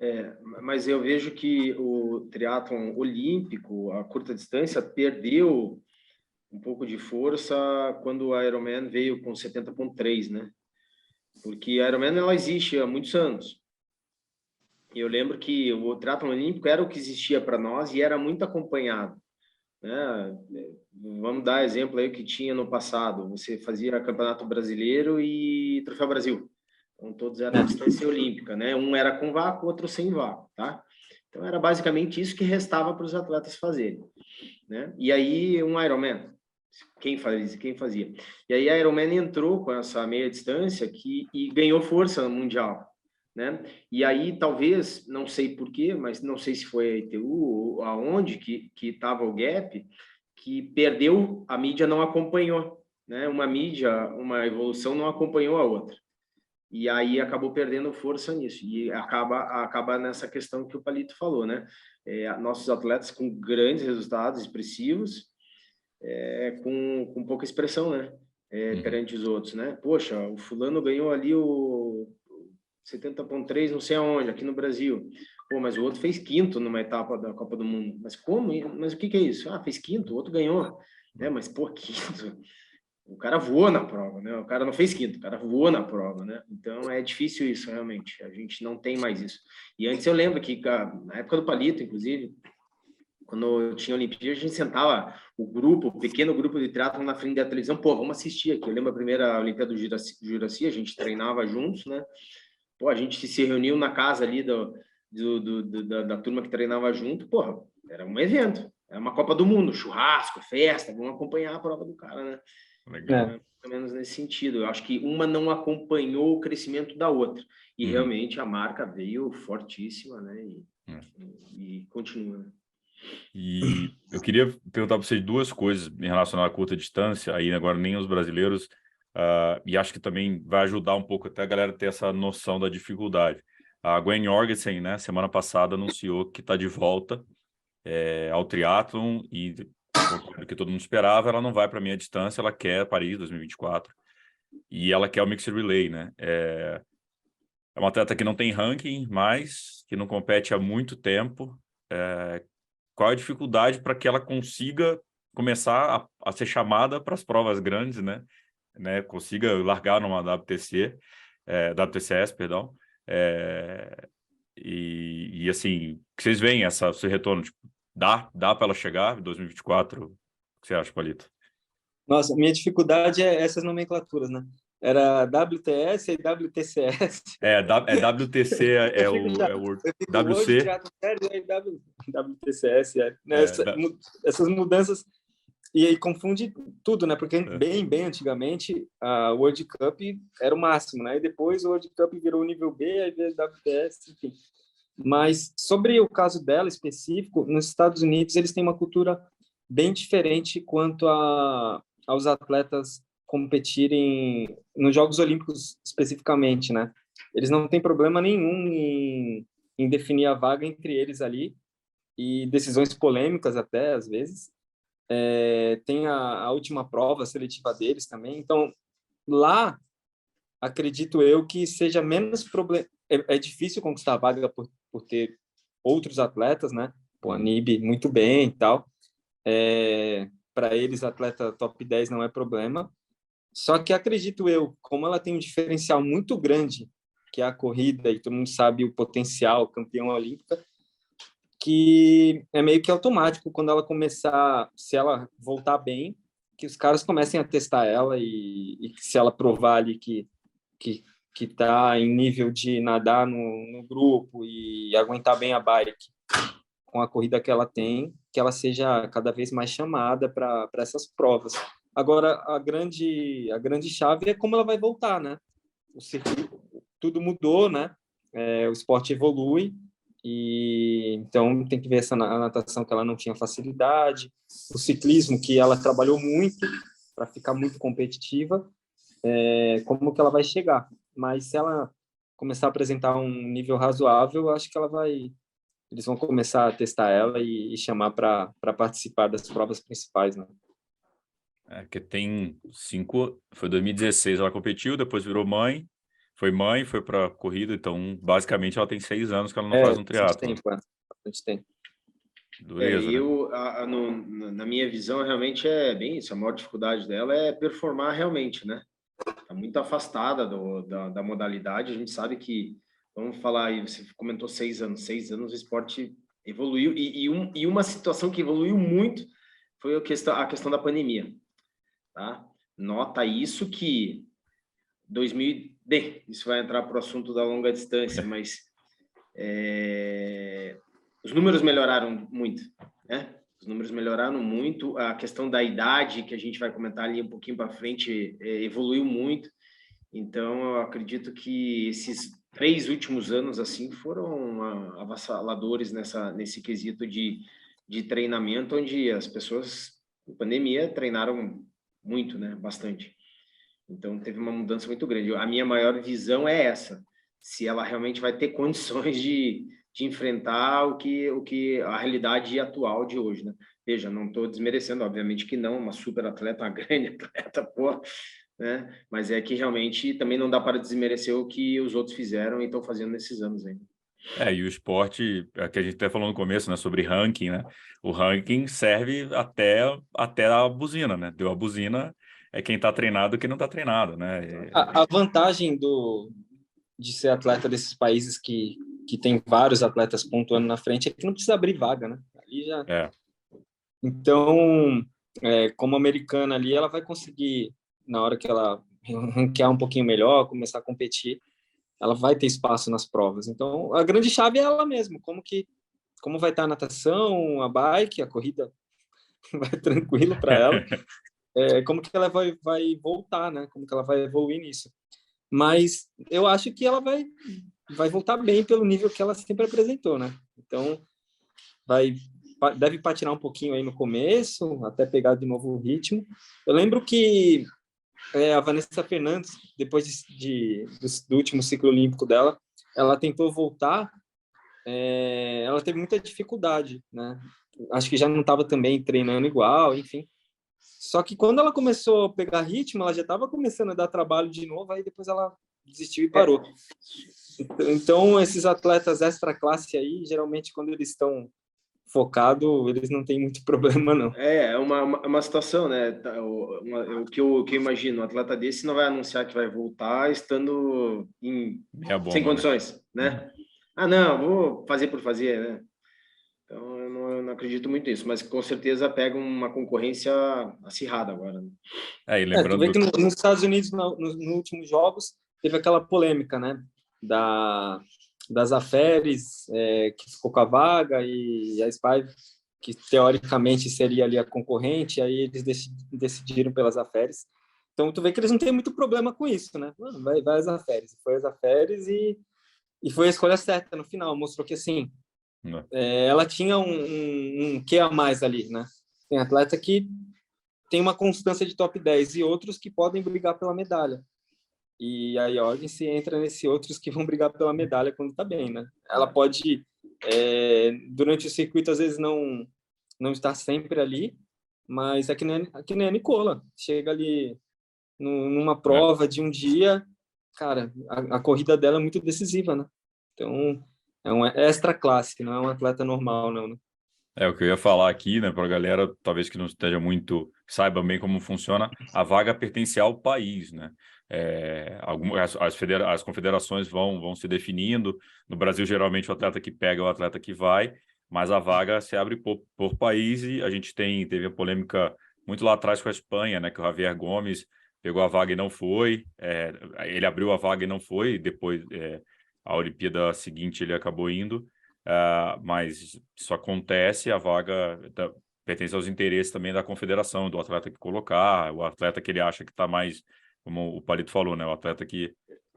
Speaker 2: Mas eu vejo que o triatlon olímpico, a curta distância, perdeu um pouco de força quando a Ironman veio com 70,3, né? Porque a Ironman, ela existe há muitos anos. E eu lembro que o triatlon olímpico era o que existia para nós e era muito acompanhado, né? Vamos dar exemplo aí que tinha no passado. Você fazia Campeonato Brasileiro e Troféu Brasil. Então, todos eram distância olímpica, né? Um era com vácuo, outro sem vácuo, tá? Então, era basicamente isso que restava para os atletas fazerem, né? E aí, um Ironman, quem fazia? E aí, a Ironman entrou com essa meia distância e ganhou força mundial, né? E aí, talvez, não sei porquê, mas não sei se foi a ITU ou aonde que estava o gap, que perdeu, a mídia não acompanhou, né? Uma evolução não acompanhou a outra. E aí acabou perdendo força nisso. E acaba nessa questão que o Palito falou, né? Nossos atletas com grandes resultados expressivos, com pouca expressão, né? Perante os outros, né? Poxa, o fulano ganhou ali o 70,3 não sei aonde, aqui no Brasil. Pô, mas o outro fez quinto numa etapa da Copa do Mundo. Mas como? Mas o que é isso? Fez quinto, o outro ganhou. Mas, pô, quinto... O cara voou na prova, né? O cara não fez quinto, o cara voou na prova, né? Então é difícil isso, realmente. A gente não tem mais isso. E antes eu lembro que, na época do Palito, inclusive, quando eu tinha Olimpíada, a gente sentava o pequeno grupo de triatlon na frente da televisão. Pô, vamos assistir aqui. Eu lembro a primeira Olimpíada do Juraci, a gente treinava juntos, né? Pô, a gente se reuniu na casa ali da turma que treinava junto. Porra, era um evento. É uma Copa do Mundo, churrasco, festa, vamos acompanhar a prova do cara, né?
Speaker 1: Legal.
Speaker 2: Mais ou menos nesse sentido. Eu acho que uma não acompanhou o crescimento da outra. E realmente a marca veio fortíssima, né? E continua, né?
Speaker 1: E eu queria perguntar para vocês duas coisas em relação à curta distância, aí agora nem os brasileiros, e acho que também vai ajudar um pouco até a galera ter essa noção da dificuldade. A Gwen Jorgensen, né, semana passada anunciou que está de volta ao triatlon e, do que todo mundo esperava, ela não vai para meia distância, ela quer Paris 2024 e ela quer o Mixed Relay, né? É uma atleta que não tem ranking, mas que não compete há muito tempo. Qual é a dificuldade para que ela consiga começar a ser chamada para as provas grandes, né? Consiga largar numa WTCS, perdão. E assim, que vocês veem esse retorno, tipo, dá para ela chegar em 2024? O que você acha, Paulito?
Speaker 3: Nossa, minha dificuldade é essas nomenclaturas, né? Era WTS e WTCS.
Speaker 1: WTC é o
Speaker 3: World
Speaker 1: WC.
Speaker 3: Triathlon Series e WTCS. Né?
Speaker 1: É,
Speaker 3: essas mudanças, e aí confunde tudo, né? Porque bem antigamente a World Cup era o máximo, né? E depois o World Cup virou o nível B, aí veio o WTS, enfim. Mas sobre o caso dela específico, nos Estados Unidos eles têm uma cultura bem diferente quanto aos atletas competirem nos Jogos Olímpicos especificamente, né? Eles não têm problema nenhum em definir a vaga entre eles ali, e decisões polêmicas até, às vezes. Tem a última prova seletiva deles também. Então, lá, acredito eu que seja menos problema. É difícil conquistar a vaga por ter outros atletas, né? Pô, a Nib muito bem e tal. Para eles, atleta top 10 não é problema. Só que acredito eu, como ela tem um diferencial muito grande, que é a corrida, e todo mundo sabe o potencial, campeã olímpica, que é meio que automático quando ela começar, se ela voltar bem, que os caras comecem a testar ela e se ela provar ali que está em nível de nadar no grupo e aguentar bem a bike com a corrida que ela tem, que ela seja cada vez mais chamada para essas provas. Agora, a grande chave é como ela vai voltar, né? O circuito, tudo mudou, né? O esporte evolui, e então tem que ver a natação, que ela não tinha facilidade, o ciclismo, que ela trabalhou muito para ficar muito competitiva, como que ela vai chegar. Mas se ela começar a apresentar um nível razoável, eu acho que eles vão começar a testar ela e chamar para participar das provas principais, né?
Speaker 1: Que tem 5... Foi 2016 ela competiu, depois virou mãe, foi para corrida, então basicamente ela tem 6 anos que ela não faz um triatlo.
Speaker 3: Bastante tempo.
Speaker 1: Dureza, né?
Speaker 2: Na minha visão, realmente é bem isso. A maior dificuldade dela é performar realmente, né? Está muito afastada da modalidade. A gente sabe que, vamos falar aí, você comentou 6 anos. 6 anos o esporte evoluiu. E uma situação que evoluiu muito foi a questão da pandemia. Tá? Nota isso que 2000... Isso vai entrar para o assunto da longa distância, mas os números melhoraram muito, né? Os números melhoraram muito. A questão da idade, que a gente vai comentar ali um pouquinho para frente, evoluiu muito. Então, eu acredito que esses 3 últimos anos assim foram avassaladores nesse quesito de treinamento, onde as pessoas, na pandemia, treinaram muito, né? Bastante. Então, teve uma mudança muito grande. A minha maior visão é essa. Se ela realmente vai ter condições de enfrentar o que a realidade atual de hoje, né? Veja, não estou desmerecendo, obviamente que não, uma super atleta, uma grande atleta, pô, né? Mas é que realmente também não dá para desmerecer o que os outros fizeram e estão fazendo nesses anos ainda.
Speaker 1: E o esporte, que a gente até falou no começo, né, sobre ranking, né? O ranking serve até a buzina, né? Deu a buzina, é quem está treinado e quem não está treinado, né?
Speaker 3: A vantagem de ser atleta desses países que tem vários atletas pontuando na frente é que não precisa abrir vaga, né? Ali já... Então, como americana ali, ela vai conseguir, na hora que ela ranquear um pouquinho melhor, começar a competir, ela vai ter espaço nas provas. Então, a grande chave é ela mesma, como que como vai estar a natação, a bike, a corrida vai tranquilo para ela, como que ela vai voltar, né? Como que ela vai evoluir nisso. Mas eu acho que ela vai voltar bem pelo nível que ela sempre apresentou, né? Então, deve patinar um pouquinho aí no começo, até pegar de novo o ritmo. Eu lembro que a Vanessa Fernandes, depois do último ciclo olímpico dela, ela tentou voltar, ela teve muita dificuldade, né? Acho que já não estava também treinando igual, enfim. Só que quando ela começou a pegar ritmo, ela já estava começando a dar trabalho de novo, aí depois ela desistiu e parou. Então, esses atletas extra classe aí, geralmente quando eles estão focados, eles não têm muito problema, não.
Speaker 2: É uma situação, né? O que eu imagino, um atleta desse não vai anunciar que vai voltar estando sem condições, né? Não, vou fazer por fazer, né? Então, eu não acredito muito nisso, mas com certeza pega uma concorrência acirrada agora. Né?
Speaker 1: E lembrando...
Speaker 3: tu vê que nos Estados Unidos, nos últimos jogos, teve aquela polêmica, né? Das Aferes, que ficou com a vaga, e a Spive, que teoricamente seria ali a concorrente, aí eles decidiram pelas Aferes. Então, tu vê que eles não têm muito problema com isso, né? Vai às Aferes. Foi às Aferes e foi a escolha certa no final. Mostrou que, assim, ela tinha um quê a mais ali, né? Tem atleta que tem uma constância de top 10 e outros que podem brigar pela medalha. E a Jorgensen entra nesse outros que vão brigar pela medalha quando tá bem, né? Ela pode, durante o circuito, às vezes não estar sempre ali, mas é que nem a Nicola. Chega ali numa prova de um dia, cara, a corrida dela é muito decisiva, né? Então, é uma extra classe, não é um atleta normal, não, né?
Speaker 1: O que eu ia falar aqui, né, para a galera, talvez que não esteja muito, saiba bem como funciona, a vaga pertence ao país, né? As confederações vão se definindo. No Brasil, geralmente, o atleta que pega é o atleta que vai, mas a vaga se abre por país e a gente teve a polêmica muito lá atrás com a Espanha, né, que o Javier Gomes pegou a vaga e não foi, ele abriu a vaga e não foi, e depois, a Olimpíada seguinte, ele acabou indo. Mas isso acontece, a vaga pertence aos interesses também da confederação, do atleta que colocar, o atleta que ele acha que está mais, como o Palito falou, né? O atleta que,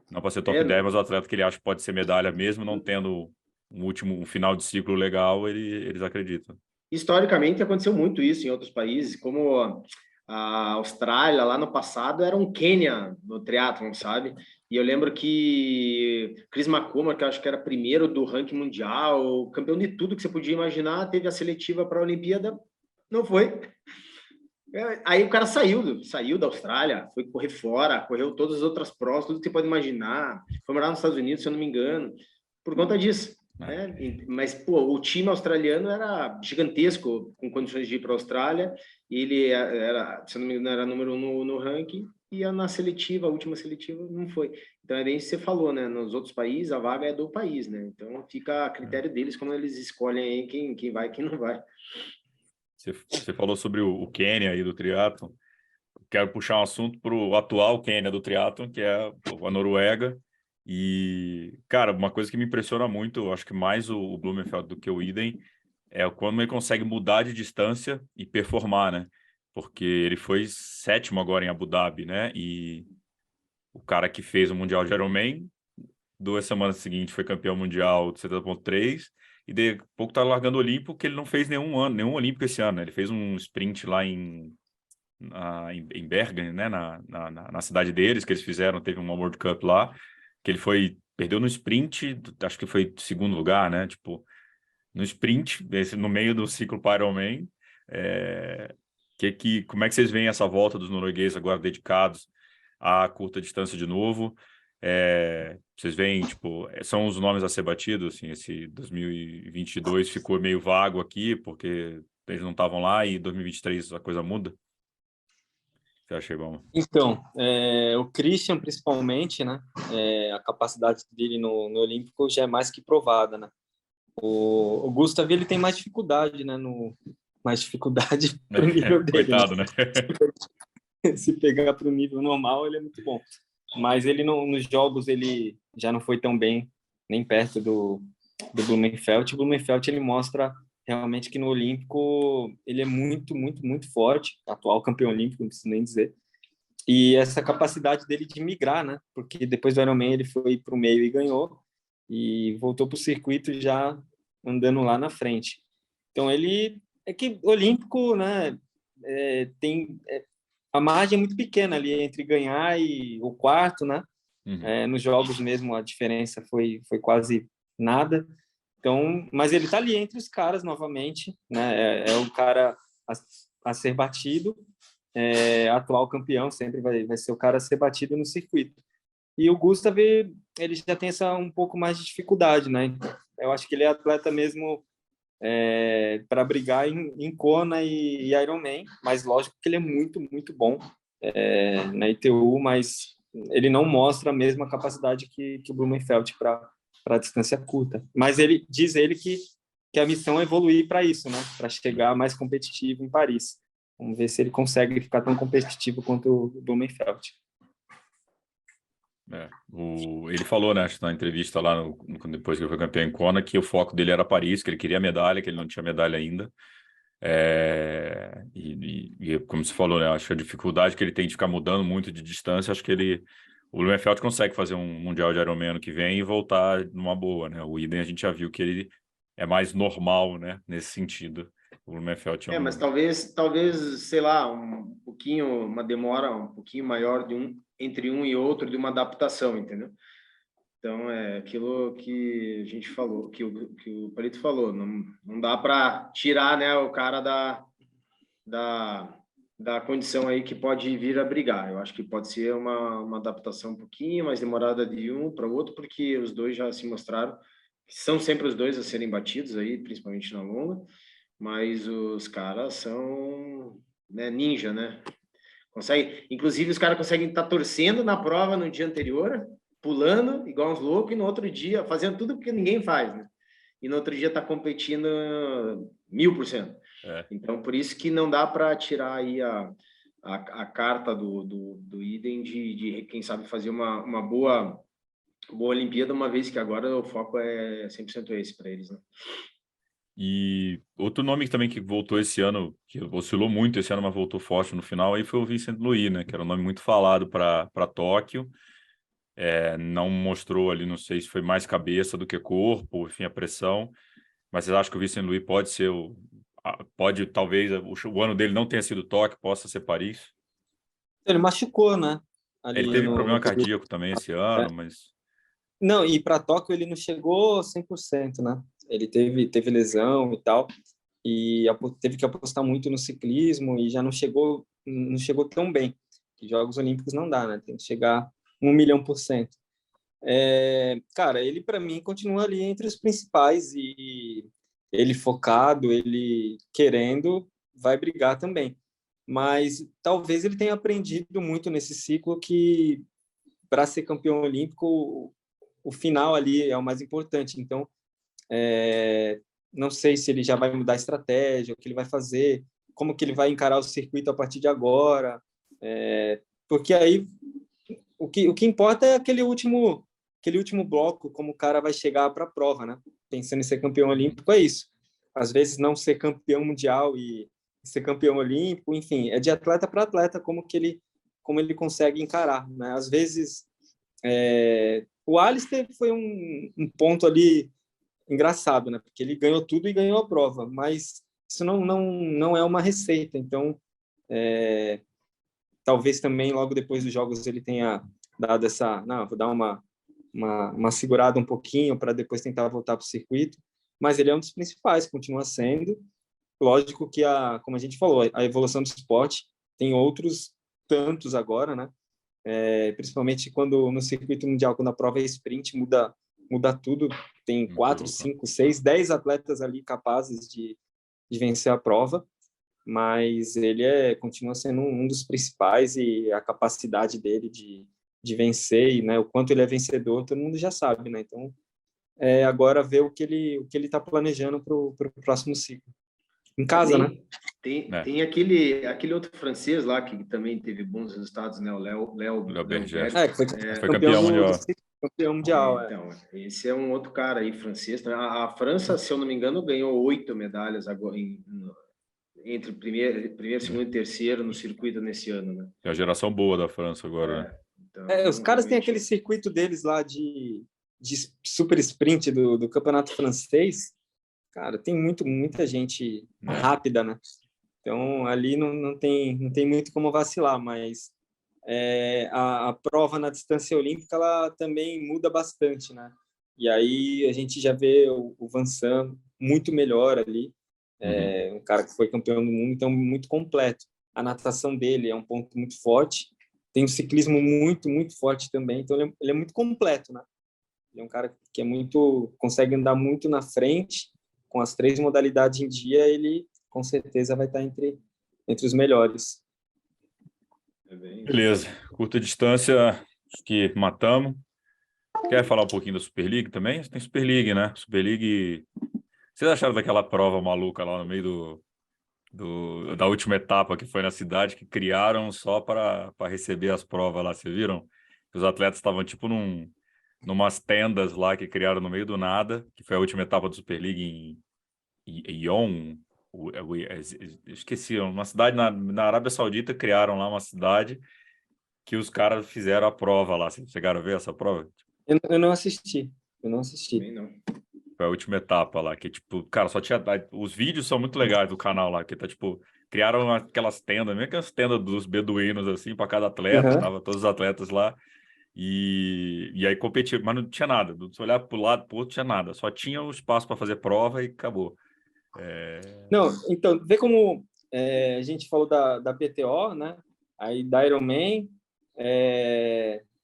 Speaker 1: não para ser top 10, mas o atleta que ele acha que pode ser medalha mesmo, não tendo um final de ciclo legal, eles acreditam.
Speaker 2: Historicamente, aconteceu muito isso em outros países, como a Austrália, lá no passado, era um Quênia no triatlon, sabe? E eu lembro que Chris McCormack, que eu acho que era primeiro do ranking mundial, campeão de tudo que você podia imaginar, teve a seletiva para a Olimpíada, não foi. Aí o cara saiu da Austrália, foi correr fora, correu todas as outras provas, tudo que você pode imaginar, foi morar nos Estados Unidos, se eu não me engano, por conta disso. Né? Mas, pô, o time australiano era gigantesco, com condições de ir para a Austrália, e ele era, se eu não me engano, era número 1 no ranking, e na seletiva, a última seletiva, não foi. Então, é bem isso que você falou, né? Nos outros países, a vaga é do país, né? Então, fica a critério deles como eles escolhem aí quem vai e quem não vai.
Speaker 1: Você falou sobre o Quênia aí do triatlon. Quero puxar um assunto para o atual Quênia do triatlon, que é a Noruega. E, cara, uma coisa que me impressiona muito, acho que mais o Blumenfeld do que o Iden, é quando ele consegue mudar de distância e performar, né? Porque ele foi 7º agora em Abu Dhabi, né? E o cara que fez o Mundial de Ironman, 2 semanas seguintes foi campeão mundial de 70.3 e de pouco tá largando o Olímpico, que ele não fez nenhum Olímpico esse ano, né? Ele fez um sprint lá em Bergen, né? Na cidade deles, que eles fizeram, teve uma World Cup lá, que ele perdeu no sprint, acho que foi 2º lugar, né? Tipo, no sprint, no meio do ciclo para Ironman. Como é que vocês veem essa volta dos noruegueses agora dedicados à curta distância de novo? Vocês veem, tipo, são os nomes a ser batidos, assim, esse 2022 ficou meio vago aqui, porque eles não estavam lá, e 2023 a coisa muda? Você acha igual?
Speaker 3: Então, o Christian, principalmente, né? A capacidade dele no Olímpico já é mais que provada, né? O Gustav, ele tem mais dificuldade, né? Mais dificuldade pro nível dele.
Speaker 1: Coitado, né?
Speaker 3: Se pegar pro nível normal, ele é muito bom. Mas ele nos jogos, ele já não foi tão bem, nem perto do Blumenfeld. O Blumenfeld, ele mostra realmente que no Olímpico ele é muito, muito, muito forte, atual campeão olímpico, não preciso nem dizer. E essa capacidade dele de migrar, né? Porque depois do Ironman ele foi para o meio e ganhou, e voltou para o circuito já andando lá na frente. Então ele é que olímpico, né? A margem é muito pequena ali entre ganhar e o quarto, né?
Speaker 1: Uhum.
Speaker 3: Nos jogos mesmo a diferença foi quase nada. Então, mas ele está ali entre os caras novamente, né? É o cara a ser batido, atual campeão, sempre vai ser o cara a ser batido no circuito. E o Gustav, ele já tem um pouco mais de dificuldade, né? Eu acho que ele é atleta mesmo para brigar em Kona e Ironman, mas lógico que ele é muito, muito bom na ITU, mas ele não mostra a mesma capacidade que o Blumenfeld para distância curta. Mas ele diz que a missão é evoluir para isso, né? Para chegar mais competitivo em Paris. Vamos ver se ele consegue ficar tão competitivo quanto o Blumenfeld.
Speaker 1: Ele falou, né, na entrevista lá, depois que ele foi campeão em Kona, que o foco dele era Paris, que ele queria medalha, que ele não tinha medalha ainda. Como você falou, né, acho que a dificuldade que ele tem de ficar mudando muito de distância, acho que o Blumenfeld consegue fazer um Mundial de Ironman ano que vem e voltar numa boa, né? O Iden a gente já viu que ele é mais normal, né, nesse sentido. O Blumenfeld
Speaker 2: mas talvez, sei lá, uma demora um pouquinho maior entre um e outro de uma adaptação, entendeu? Então, é aquilo que a gente falou, que o Palito falou, não dá para tirar, né, o cara da condição aí que pode vir a brigar. Eu acho que pode ser uma adaptação um pouquinho mais demorada de um para o outro, porque os dois já se mostraram que são sempre os dois a serem batidos aí, principalmente na longa, mas os caras são, né, ninja, né? Inclusive, os caras conseguem estar torcendo na prova no dia anterior, pulando igual uns loucos, e no outro dia fazendo tudo que ninguém faz, né? E no outro dia tá competindo 1000%. Então, por isso que não dá para tirar aí a carta do Iden de quem sabe fazer uma boa Olimpíada, uma vez que agora o foco é 100% esse para eles, né?
Speaker 1: E outro nome também que voltou esse ano, que oscilou muito esse ano, mas voltou forte no final, aí foi o Vincent Luis, né? Que era um nome muito falado para Tóquio. Não mostrou ali, não sei se foi mais cabeça do que corpo, enfim, a pressão. Mas vocês acham que o Vincent Luis pode ser talvez o ano dele não tenha sido Tóquio, possa ser Paris?
Speaker 3: Ele machucou, né?
Speaker 1: Ele teve problema cardíaco também esse ano, mas...
Speaker 3: Não, e para Tóquio ele não chegou 100%, né? Ele teve lesão e tal, e teve que apostar muito no ciclismo e já não chegou tão bem. Jogos Olímpicos não dá, né? Tem que chegar 1.000.000%. Cara, ele para mim continua ali entre os principais e ele focado, ele querendo, vai brigar também. Mas talvez ele tenha aprendido muito nesse ciclo que para ser campeão olímpico o final ali é o mais importante. Então, não sei se ele já vai mudar a estratégia, o que ele vai fazer, como que ele vai encarar o circuito a partir de agora, porque aí o que importa é aquele último bloco, como o cara vai chegar para a prova, né? Pensando em ser campeão olímpico, é isso. Às vezes não ser campeão mundial e ser campeão olímpico, enfim, é de atleta para atleta como ele consegue encarar, né? Às vezes o Alistair foi um ponto ali engraçado, né? Porque ele ganhou tudo e ganhou a prova, mas isso não é uma receita. Então, talvez também logo depois dos jogos ele tenha dado vou dar uma segurada um pouquinho para depois tentar voltar para o circuito. Mas ele é um dos principais, continua sendo. Lógico que como a gente falou, a evolução do esporte tem outros tantos agora, né? Principalmente quando no circuito mundial, quando a prova é sprint, muda tudo. Tem 4, 5, 6, 10 atletas ali capazes de vencer a prova, mas ele continua sendo um dos principais e a capacidade dele de vencer e, né, o quanto ele é vencedor, todo mundo já sabe, né? Então, agora ver o que ele está planejando para o próximo ciclo. Em casa, né?
Speaker 2: Tem aquele outro francês lá que também teve bons resultados, né? O Léo Berger.
Speaker 1: Foi campeão mundial.
Speaker 3: campeão mundial.
Speaker 2: Então, esse é um outro cara aí, francês. A França, se eu não me engano, ganhou 8 medalhas agora entre primeiro, segundo e terceiro no circuito nesse ano, né?
Speaker 1: É a geração boa da França agora, né?
Speaker 2: Então,
Speaker 3: Os caras têm aquele circuito deles lá de super sprint do campeonato francês. Cara, tem muita gente rápida, né? Então, ali não tem muito como vacilar, mas a prova na distância olímpica, ela também muda bastante, né? E aí a gente já vê o Vincent muito melhor ali, um cara que foi campeão do mundo, então muito completo. A natação dele é um ponto muito forte, tem um ciclismo muito, muito forte também, então ele é muito completo, né? Ele é um cara que consegue andar muito na frente, com as 3 modalidades em dia, ele com certeza vai estar entre os melhores.
Speaker 1: Beleza. Curta distância, acho que matamos. Quer falar um pouquinho da Super League também? Tem Super League, né? Super League. Vocês acharam daquela prova maluca lá no meio da última etapa que foi na cidade, que criaram só para receber as provas lá? Vocês viram? Os atletas estavam tipo numas tendas lá que criaram no meio do nada, que foi a última etapa do Super League em Lyon. Esqueci, uma cidade na Arábia Saudita, criaram lá uma cidade que os caras fizeram a prova lá. Vocês chegaram a ver essa prova?
Speaker 3: Eu não assisti.
Speaker 2: Também não.
Speaker 1: Foi a última etapa lá, que tipo, cara, só tinha... Os vídeos são muito legais do canal lá, que tá tipo... Criaram aquelas tendas, meio que as tendas dos beduínos, assim, para cada atleta, tava todos os atletas lá, e aí competir, mas não tinha nada, se olhar para o lado, pro outro, tinha nada, só tinha o espaço para fazer prova e acabou.
Speaker 3: Não, então, vê como a gente falou da PTO, né? Aí da Ironman,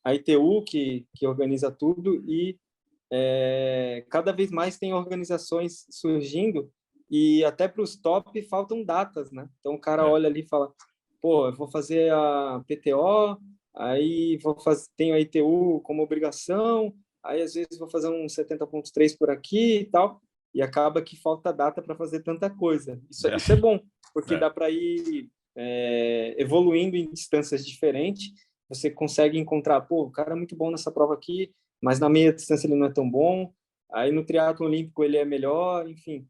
Speaker 3: a ITU, que organiza tudo, e cada vez mais tem organizações surgindo, e até para os top faltam datas, né? Então o cara olha ali e fala, pô, eu vou fazer a PTO, aí tenho a ITU como obrigação, aí às vezes vou fazer um 70.3 por aqui e tal, e acaba que falta data para fazer tanta coisa. Isso é bom, porque dá para ir evoluindo em distâncias diferentes. Você consegue encontrar, pô, o cara é muito bom nessa prova aqui, mas na meia distância ele não é tão bom. Aí no triatlo olímpico ele é melhor, enfim.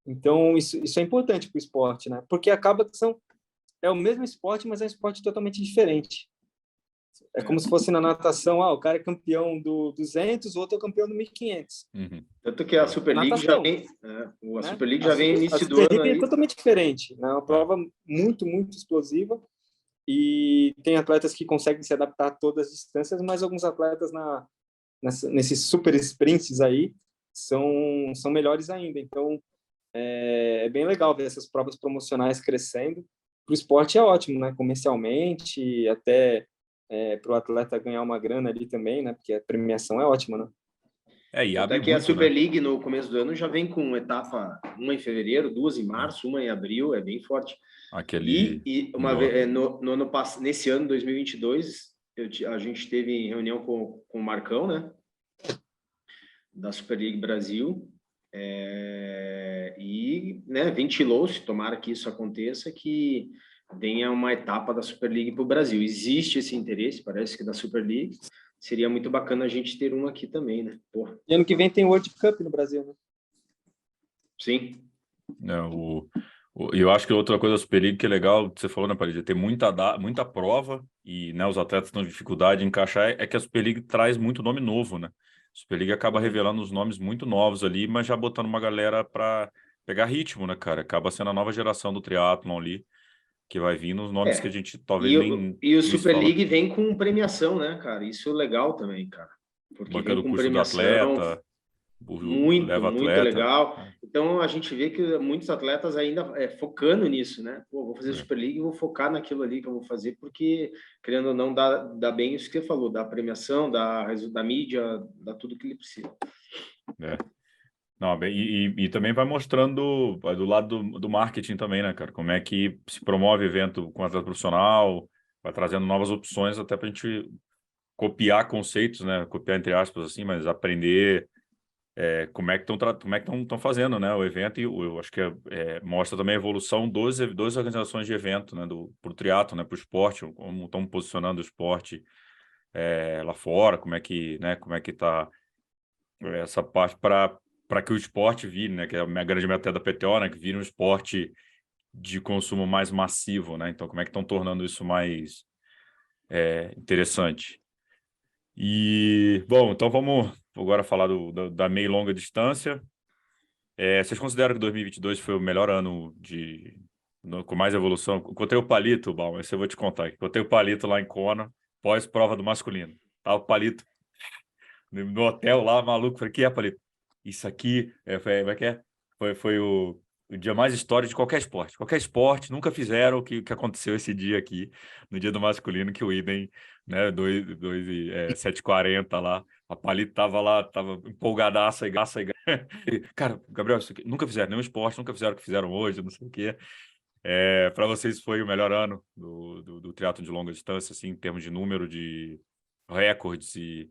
Speaker 3: Então isso é importante para o esporte, né? Porque acaba que é o mesmo esporte, mas é um esporte totalmente diferente. É como se fosse na natação, o cara é campeão do 200, o outro é campeão do 1500.
Speaker 2: Tanto que a Super League
Speaker 3: natação,
Speaker 2: já vem, a Super League já vem início do
Speaker 3: ano. A
Speaker 2: ano
Speaker 3: Super League
Speaker 2: aí.
Speaker 3: é totalmente diferente, né? É uma prova muito, muito explosiva, e tem atletas que conseguem se adaptar a todas as distâncias, mas alguns atletas nesses super sprints aí são melhores ainda. Então é bem legal ver essas provas promocionais crescendo. Para o esporte é ótimo, né? Comercialmente, até para o atleta ganhar uma grana ali também, né? Porque a premiação é ótima, né?
Speaker 1: E
Speaker 2: até
Speaker 1: abre
Speaker 2: que
Speaker 1: muito,
Speaker 2: a Super
Speaker 1: né?
Speaker 2: League no começo do ano já vem com etapa, uma em fevereiro, 2 em março, uma em abril, é bem forte. E uma vez nesse ano 2022 a gente teve em reunião com o Marcão, né, da Super League Brasil, e, né, ventilou-se, tomara que isso aconteça, que venha uma etapa da Super League para o Brasil. Existe esse interesse, parece que da Super League. Seria muito bacana a gente ter um aqui também, né? Porra.
Speaker 3: E ano que vem tem o World Cup no Brasil, né?
Speaker 2: Sim.
Speaker 1: Eu acho que outra coisa da Super League que é legal, você falou, né, Paris, tem muita prova e, né, os atletas estão em dificuldade em encaixar, é que a Super League traz muito nome novo, né? A Super League acaba revelando os nomes muito novos ali, mas já botando uma galera para pegar ritmo, né, cara? Acaba sendo a nova geração do triatlon ali, que vai vir nos nomes que a gente talvez nem...
Speaker 2: E o Super League vem com premiação, né, cara? Isso é legal também, cara. Porque vem
Speaker 1: bancando o
Speaker 2: com
Speaker 1: custo do
Speaker 2: premiação
Speaker 1: atleta,
Speaker 2: muito,
Speaker 1: leva
Speaker 2: muito
Speaker 1: atleta.
Speaker 2: legal. Então, a gente vê que muitos atletas ainda focando nisso, né? Pô, vou fazer Super League e vou focar naquilo ali que eu vou fazer, porque, querendo ou não, dá bem isso que você falou, dá premiação, da mídia, dá tudo que ele precisa.
Speaker 1: Não, e também vai mostrando do lado do marketing também, né, cara? Como é que se promove evento com atleta profissional, vai trazendo novas opções até para a gente copiar conceitos, né? Copiar entre aspas assim, mas aprender como é que estão fazendo, né? O evento, e eu acho que mostra também a evolução das organizações de evento, né? Pro triatlo, né? Pro esporte, como estão posicionando o esporte lá fora, como é que, né, como é que tá essa parte para que o esporte vire, né, que é a minha grande meta da PTO, né, que vire um esporte de consumo mais massivo, né? Então, como é que estão tornando isso mais interessante? E, bom, então vamos agora falar da meia e longa distância. Vocês consideram que 2022 foi o melhor ano com mais evolução? Encontrei o Palito, Bal, esse eu vou te contar. Encontrei o Palito lá em Kona, pós-prova do masculino. Tava o Palito no hotel lá, maluco. Falei, que é, Palito? Isso aqui foi o dia mais histórico de qualquer esporte. Qualquer esporte, nunca fizeram o que aconteceu esse dia aqui, no dia do masculino, que o idem, né, 7h40 lá. A Palito tava lá, tava empolgadaça e gaça. Cara, Gabriel, isso aqui, nunca fizeram nenhum esporte, nunca fizeram o que fizeram hoje, não sei o quê. Para vocês foi o melhor ano do triatlo de longa distância, assim, em termos de número de recordes e,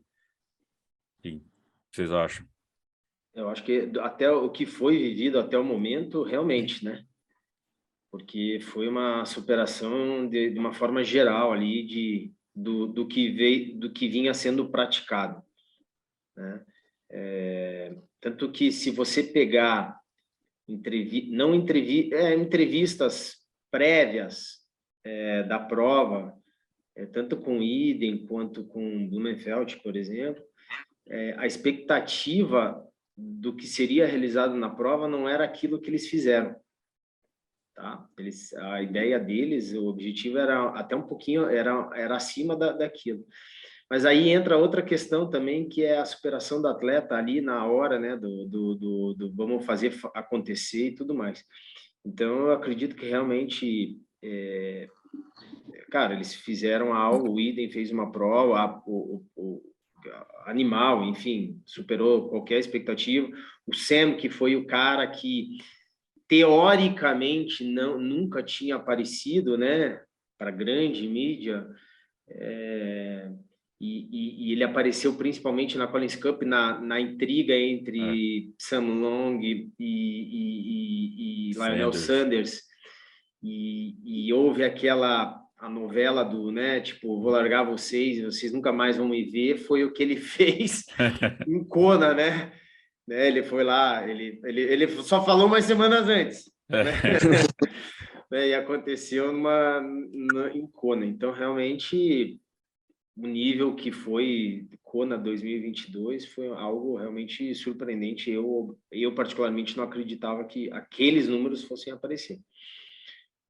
Speaker 1: enfim, o que vocês acham?
Speaker 2: Eu acho que até o que foi vivido até o momento, realmente, né? Porque foi uma superação de uma forma geral ali do que veio, do que vinha sendo praticado, né? Tanto que se você pegar entrevistas prévias da prova, tanto com Idem quanto com Blumenfeld, por exemplo, a expectativa do que seria realizado na prova não era aquilo que eles fizeram, tá? A ideia deles, o objetivo era até um pouquinho, era acima daquilo. Mas aí entra outra questão também, que é a superação do atleta ali na hora, né, do vamos fazer acontecer e tudo mais. Então, eu acredito que realmente, cara, eles fizeram algo, o Idem fez uma prova, o animal, enfim, superou qualquer expectativa. O Sam, que foi o cara que teoricamente nunca tinha aparecido, né, para grande mídia, e ele apareceu principalmente na Collins Cup, na intriga entre Sam Long e Lionel Sanders, e houve a novela do, né, tipo, vou largar vocês nunca mais vão me ver, foi o que ele fez em Kona, né? Ele foi lá, ele só falou umas semanas antes, né? E aconteceu em Kona. Então, realmente, o nível que foi Kona 2022 foi algo realmente surpreendente. Eu particularmente, não acreditava que aqueles números fossem aparecer.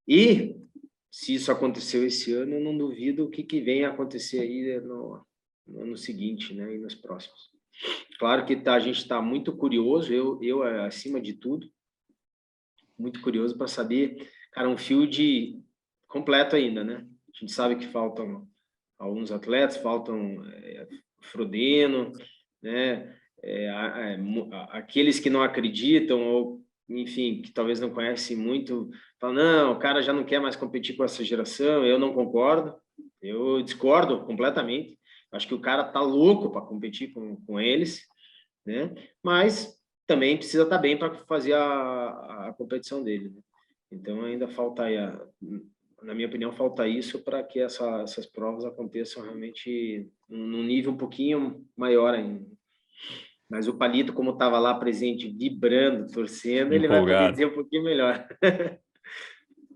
Speaker 2: E, se isso aconteceu esse ano, eu não duvido o que vem a acontecer aí no ano seguinte, né? E nos próximos. Claro que a gente está muito curioso, eu acima de tudo, muito curioso para saber, cara, um field completo ainda, né? A gente sabe que faltam alguns atletas, faltam Frodeno, né? Aqueles que não acreditam ou, enfim, que talvez não conhecem muito, falam, não, o cara já não quer mais competir com essa geração. Eu não concordo, eu discordo completamente. Acho que o cara tá louco para competir com eles, né? Mas também precisa estar bem para fazer a competição dele, né? Então ainda falta aí, na minha opinião, falta isso para que essas provas aconteçam realmente num nível um pouquinho maior ainda. Mas o Palito, como estava lá presente, vibrando, torcendo, ele vai poder dizer um pouquinho melhor.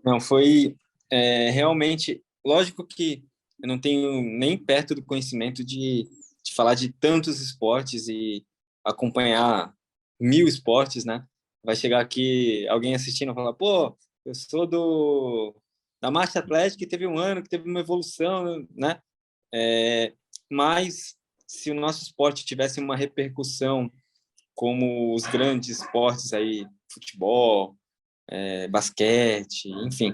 Speaker 3: Não, foi realmente... Lógico que eu não tenho nem perto do conhecimento de falar de tantos esportes e acompanhar 1000 esportes, né? Vai chegar aqui alguém assistindo e falar, pô, eu sou da marcha atlética, que teve um ano que teve uma evolução, né? Mas se o nosso esporte tivesse uma repercussão como os grandes esportes aí, futebol, basquete, enfim,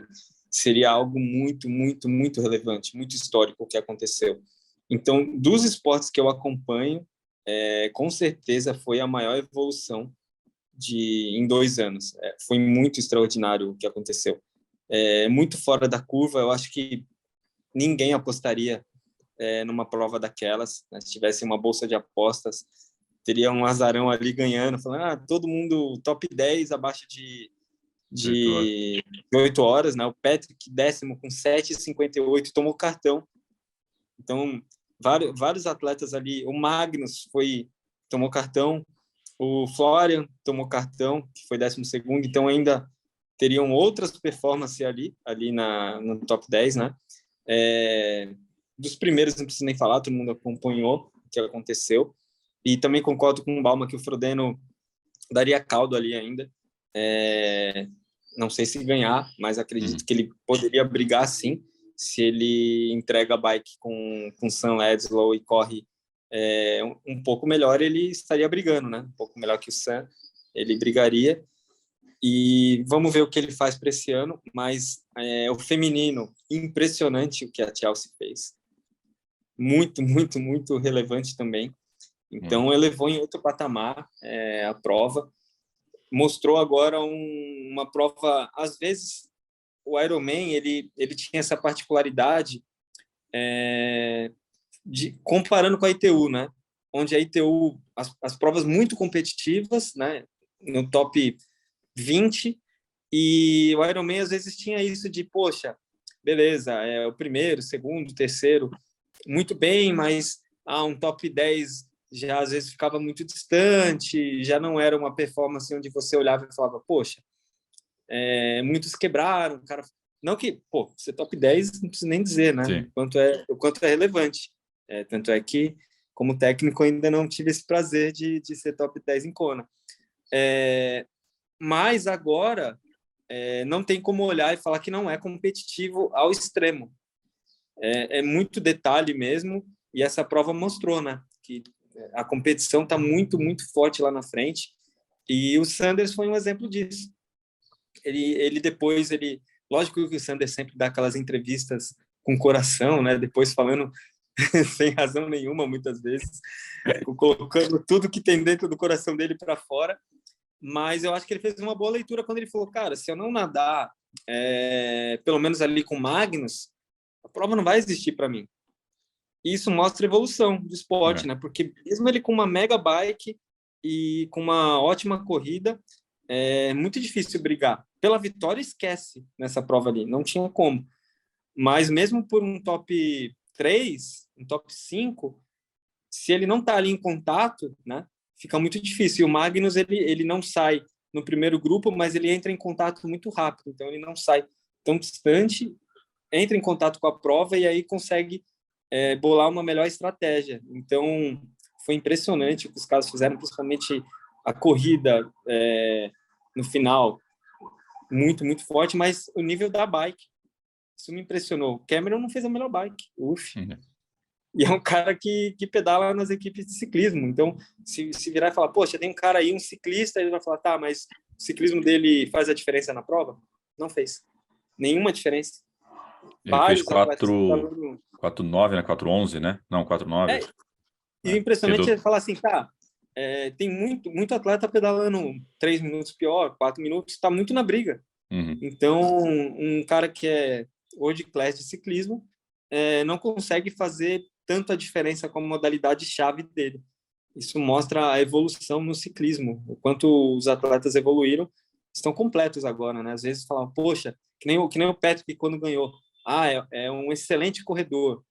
Speaker 3: seria algo muito, muito, muito relevante, muito histórico o que aconteceu. Então, dos esportes que eu acompanho, com certeza foi a maior evolução em 2 anos. Foi muito extraordinário o que aconteceu. Muito fora da curva, eu acho que ninguém apostaria numa prova daquelas, né? Se tivesse uma bolsa de apostas, teria um azarão ali ganhando, falando, todo mundo top 10 abaixo de 8 horas, né? O Patrick, 10º com 7,58, tomou cartão. Então, vários atletas ali. O Magnus tomou cartão, o Florian tomou cartão, que foi 12º, então ainda teriam outras performances ali no top 10, né? Dos primeiros não preciso nem falar, todo mundo acompanhou o que aconteceu. E também concordo com o Bauman que o Frodeno daria caldo ali ainda. Não sei se ganhar, mas acredito que ele poderia brigar sim, se ele entrega a bike com Sam Ladeslow e corre um pouco melhor, ele estaria brigando, né? Um pouco melhor que o Sam, ele brigaria. E vamos ver o que ele faz para esse ano, mas o feminino, impressionante o que a Chelsea fez. Muito, muito, muito relevante também. Então, elevou em outro patamar a prova. Mostrou agora uma prova... Às vezes, o Ironman, ele tinha essa particularidade comparando com a ITU, né? Onde a ITU, as provas muito competitivas, né? No top 20, e o Ironman às vezes tinha isso de, poxa, beleza, o primeiro, segundo, terceiro, muito bem, mas um top 10 já às vezes ficava muito distante, já não era uma performance onde você olhava e falava, poxa, muitos quebraram, cara. Não que, ser top 10 não precisa nem dizer, né? O quanto é relevante. Tanto é que, como técnico, ainda não tive esse prazer de ser top 10 em Kona. Mas agora não tem como olhar e falar que não é competitivo ao extremo. É muito detalhe mesmo, e essa prova mostrou, né, que a competição está muito, muito forte lá na frente, e o Sanders foi um exemplo disso. Ele depois, lógico que o Sanders sempre dá aquelas entrevistas com coração, né, depois falando sem razão nenhuma, muitas vezes, colocando tudo que tem dentro do coração dele para fora. Mas eu acho que ele fez uma boa leitura quando ele falou, cara, se eu não nadar, pelo menos ali com Magnus, a prova não vai existir para mim. E isso mostra a evolução do esporte, né? Porque mesmo ele com uma mega bike e com uma ótima corrida, é muito difícil brigar. Pela vitória, esquece nessa prova ali, não tinha como. Mas mesmo por um top 3, um top 5, se ele não tá ali em contato, né? Fica muito difícil. E o Magnus, ele não sai no primeiro grupo, mas ele entra em contato muito rápido. Então, ele não sai tão distante, entra em contato com a prova e aí consegue bolar uma melhor estratégia. Então, foi impressionante o que os caras fizeram, principalmente a corrida no final, muito, muito forte, mas o nível da bike, isso me impressionou. O Cameron não fez a melhor bike. E é um cara que pedala nas equipes de ciclismo. Então, se virar e falar, poxa, tem um cara aí, um ciclista, ele vai falar, tá, mas o ciclismo dele faz a diferença na prova? Não fez. Nenhuma diferença.
Speaker 1: Ele fez 4,9, né? 4,11, né? Não, 4,9.
Speaker 3: E o impressionante é falar assim, tá, tem muito atleta pedalando 3 minutos pior, 4 minutos, está muito na briga. Então, um cara que é world class de ciclismo não consegue fazer tanto a diferença como modalidade-chave dele. Isso mostra a evolução no ciclismo, o quanto os atletas evoluíram, estão completos agora, né? Às vezes falam, poxa, que nem o Patrick quando ganhou, é um excelente corredor,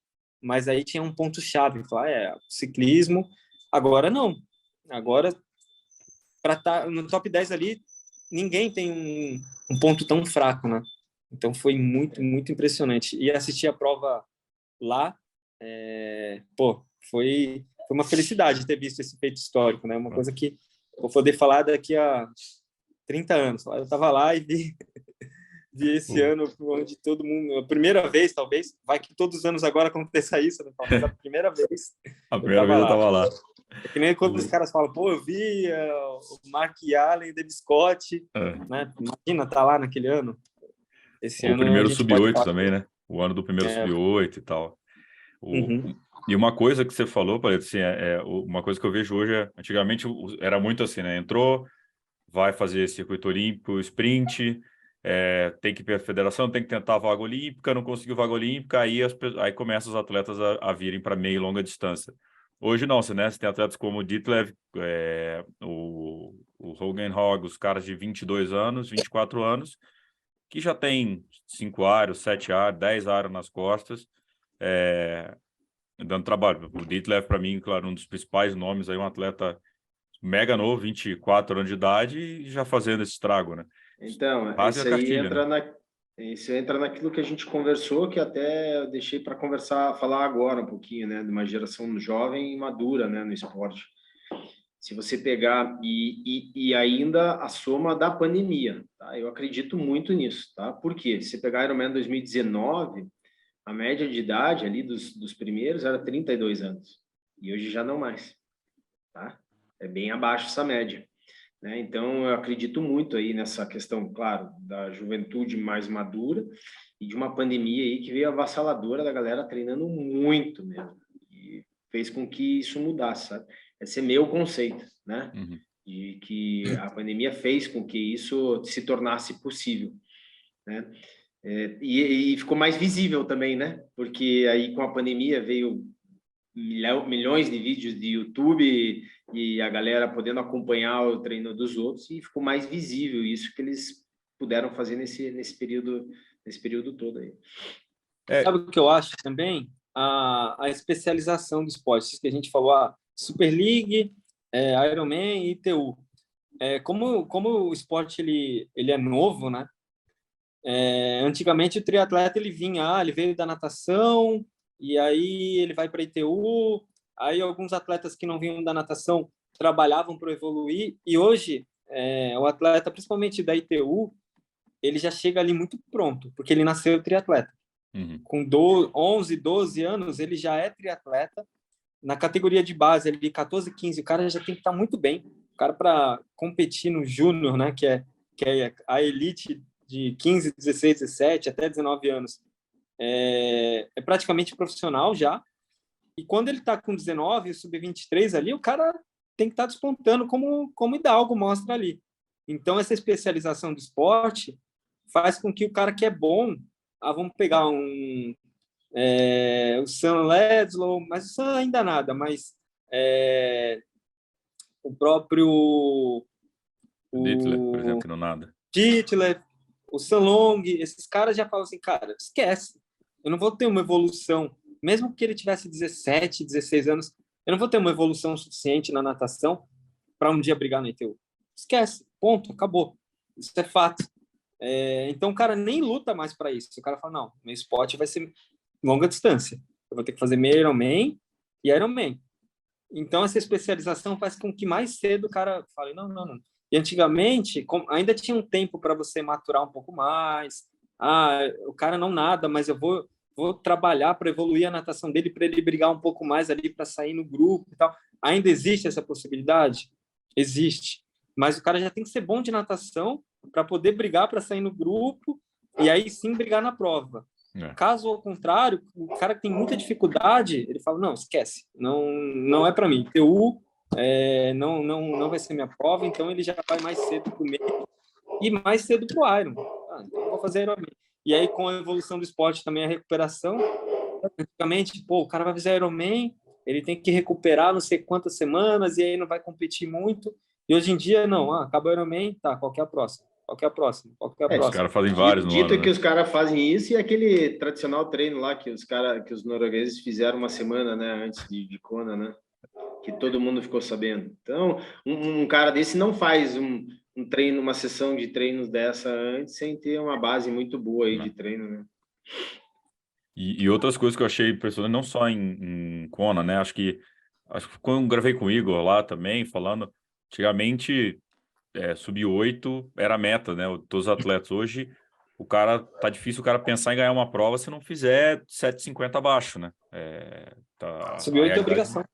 Speaker 3: mas aí tinha um ponto-chave, falar, o ciclismo, agora não. Agora, para estar no top 10 ali, ninguém tem um ponto tão fraco, né? Então foi muito, muito impressionante. E assistir a prova lá, foi uma felicidade ter visto esse feito histórico, né? Uma coisa que vou poder falar daqui a 30 anos. Eu estava lá e vi esse ano onde todo mundo, a primeira vez, talvez, vai que todos os anos agora aconteça isso, né? Mas a primeira vez.
Speaker 1: A primeira vez eu estava lá.
Speaker 3: É que nem quando os caras falam, eu vi o Mark Allen, o David Scott, né? Imagina, tá lá naquele ano. Esse
Speaker 1: o
Speaker 3: ano
Speaker 1: primeiro sub-8 também, né? O ano do primeiro sub-8 e tal. E uma coisa que você falou, Pareto, assim, uma coisa que eu vejo hoje antigamente era muito assim, né? Entrou, vai fazer circuito olímpico, sprint, tem que ir para a federação, tem que tentar a vaga olímpica, não conseguiu vaga olímpica, aí começam os atletas a virem para meia e longa distância. Hoje não, você tem atletas como o Ditlev, o Hogan Hogg, os caras de 22 anos, 24 anos, que já tem 5 aros, 7 aros, 10 aros nas costas, dando trabalho. O Ditlev, para mim, claro, um dos principais nomes aí, um atleta mega novo, 24 anos de idade e já fazendo esse estrago, né?
Speaker 2: Então,
Speaker 1: Quase a
Speaker 2: isso aí
Speaker 1: cartilha,
Speaker 2: entra
Speaker 1: né?
Speaker 2: isso entra naquilo que a gente conversou, que até eu deixei para falar agora um pouquinho, né, de uma geração jovem e madura, né, no esporte. Se você pegar e ainda a soma da pandemia, tá? Eu acredito muito nisso, tá? Por quê? Se você pegar Ironman 2019, a média de idade ali dos primeiros era 32 anos. E hoje já não mais, tá? É bem abaixo essa média, né? Então, eu acredito muito aí nessa questão, claro, da juventude mais madura e de uma pandemia aí que veio avassaladora da galera treinando muito mesmo. E fez com que isso mudasse, sabe? Esse é meu conceito, né?
Speaker 1: Uhum.
Speaker 2: De que a pandemia fez com que isso se tornasse possível, né? E ficou mais visível também, né? Porque aí com a pandemia veio milhões de vídeos de YouTube e a galera podendo acompanhar o treino dos outros e ficou mais visível isso que eles puderam fazer nesse período todo aí.
Speaker 3: Sabe o que eu acho também? A especialização do esporte, isso que a gente falou, a Super League, Ironman e ITU. Como o esporte ele é novo, né? Antigamente o triatleta ele veio da natação e aí ele vai para ITU, aí alguns atletas que não vinham da natação trabalhavam para evoluir e hoje o atleta, principalmente da ITU, ele já chega ali muito pronto, porque ele nasceu triatleta.
Speaker 1: Uhum.
Speaker 3: Com 11, 12 anos, ele já é triatleta. Na categoria de base, ele 14, 15, o cara já tem que estar muito bem. O cara para competir no júnior, né, que é a elite de 15, 16, 17 até 19 anos, é praticamente profissional já. E quando ele está com 19, o sub-23 ali, o cara tem que estar despontando como Hidalgo mostra ali. Então, essa especialização do esporte faz com que o cara que é bom, vamos pegar o Sam Ledlow, mas o Sam ainda nada, mas o próprio
Speaker 1: Ditlev, por exemplo, que não nada.
Speaker 3: Ditlev, o Sam Long, esses caras já falam assim, cara, esquece, eu não vou ter uma evolução, mesmo que ele tivesse 17, 16 anos, eu não vou ter uma evolução suficiente na natação para um dia brigar na ITU. Esquece, ponto, acabou. Isso é fato. Então o cara nem luta mais para isso. O cara fala, não, meu esporte vai ser longa distância. Eu vou ter que fazer meio Ironman e Ironman. Então essa especialização faz com que mais cedo o cara fale, não, não, não. E antigamente ainda tinha um tempo para você maturar um pouco mais. O cara não nada, mas eu vou trabalhar para evoluir a natação dele, para ele brigar um pouco mais ali, para sair no grupo e tal. Ainda existe essa possibilidade? Existe. Mas o cara já tem que ser bom de natação para poder brigar para sair no grupo e aí sim brigar na prova. Caso ao contrário, o cara que tem muita dificuldade, ele fala, não, esquece, não é para mim. ITU não vai ser minha prova, então ele já vai mais cedo para o meio e mais cedo para o Iron. Então eu vou fazer Ironman. E aí, com a evolução do esporte também, a recuperação, antigamente, o cara vai fazer Ironman, ele tem que recuperar não sei quantas semanas e aí não vai competir muito. E hoje em dia, não, acaba o Ironman, tá, qual que é a próxima? Qual que é a próxima? Qual que é a
Speaker 1: Os
Speaker 3: próxima?
Speaker 1: caras fazem vários no
Speaker 2: Dito
Speaker 1: ano,
Speaker 2: que
Speaker 1: né?
Speaker 2: os caras fazem isso e aquele tradicional treino lá que os noruegueses fizeram uma semana, né, antes de Kona, né? Que todo mundo ficou sabendo. Então, um cara desse não faz um treino, uma sessão de treinos dessa antes sem ter uma base muito boa aí de treino, né?
Speaker 1: E outras coisas que eu achei impressionante, não só em Kona, né? Acho que quando eu gravei com o Igor lá também, falando, antigamente sub-8 era a meta, né? Todos os atletas. Hoje, tá difícil o cara pensar em ganhar uma prova se não fizer 7,50 abaixo, né? A
Speaker 3: Sub-8 é
Speaker 1: realidade,
Speaker 3: obrigação.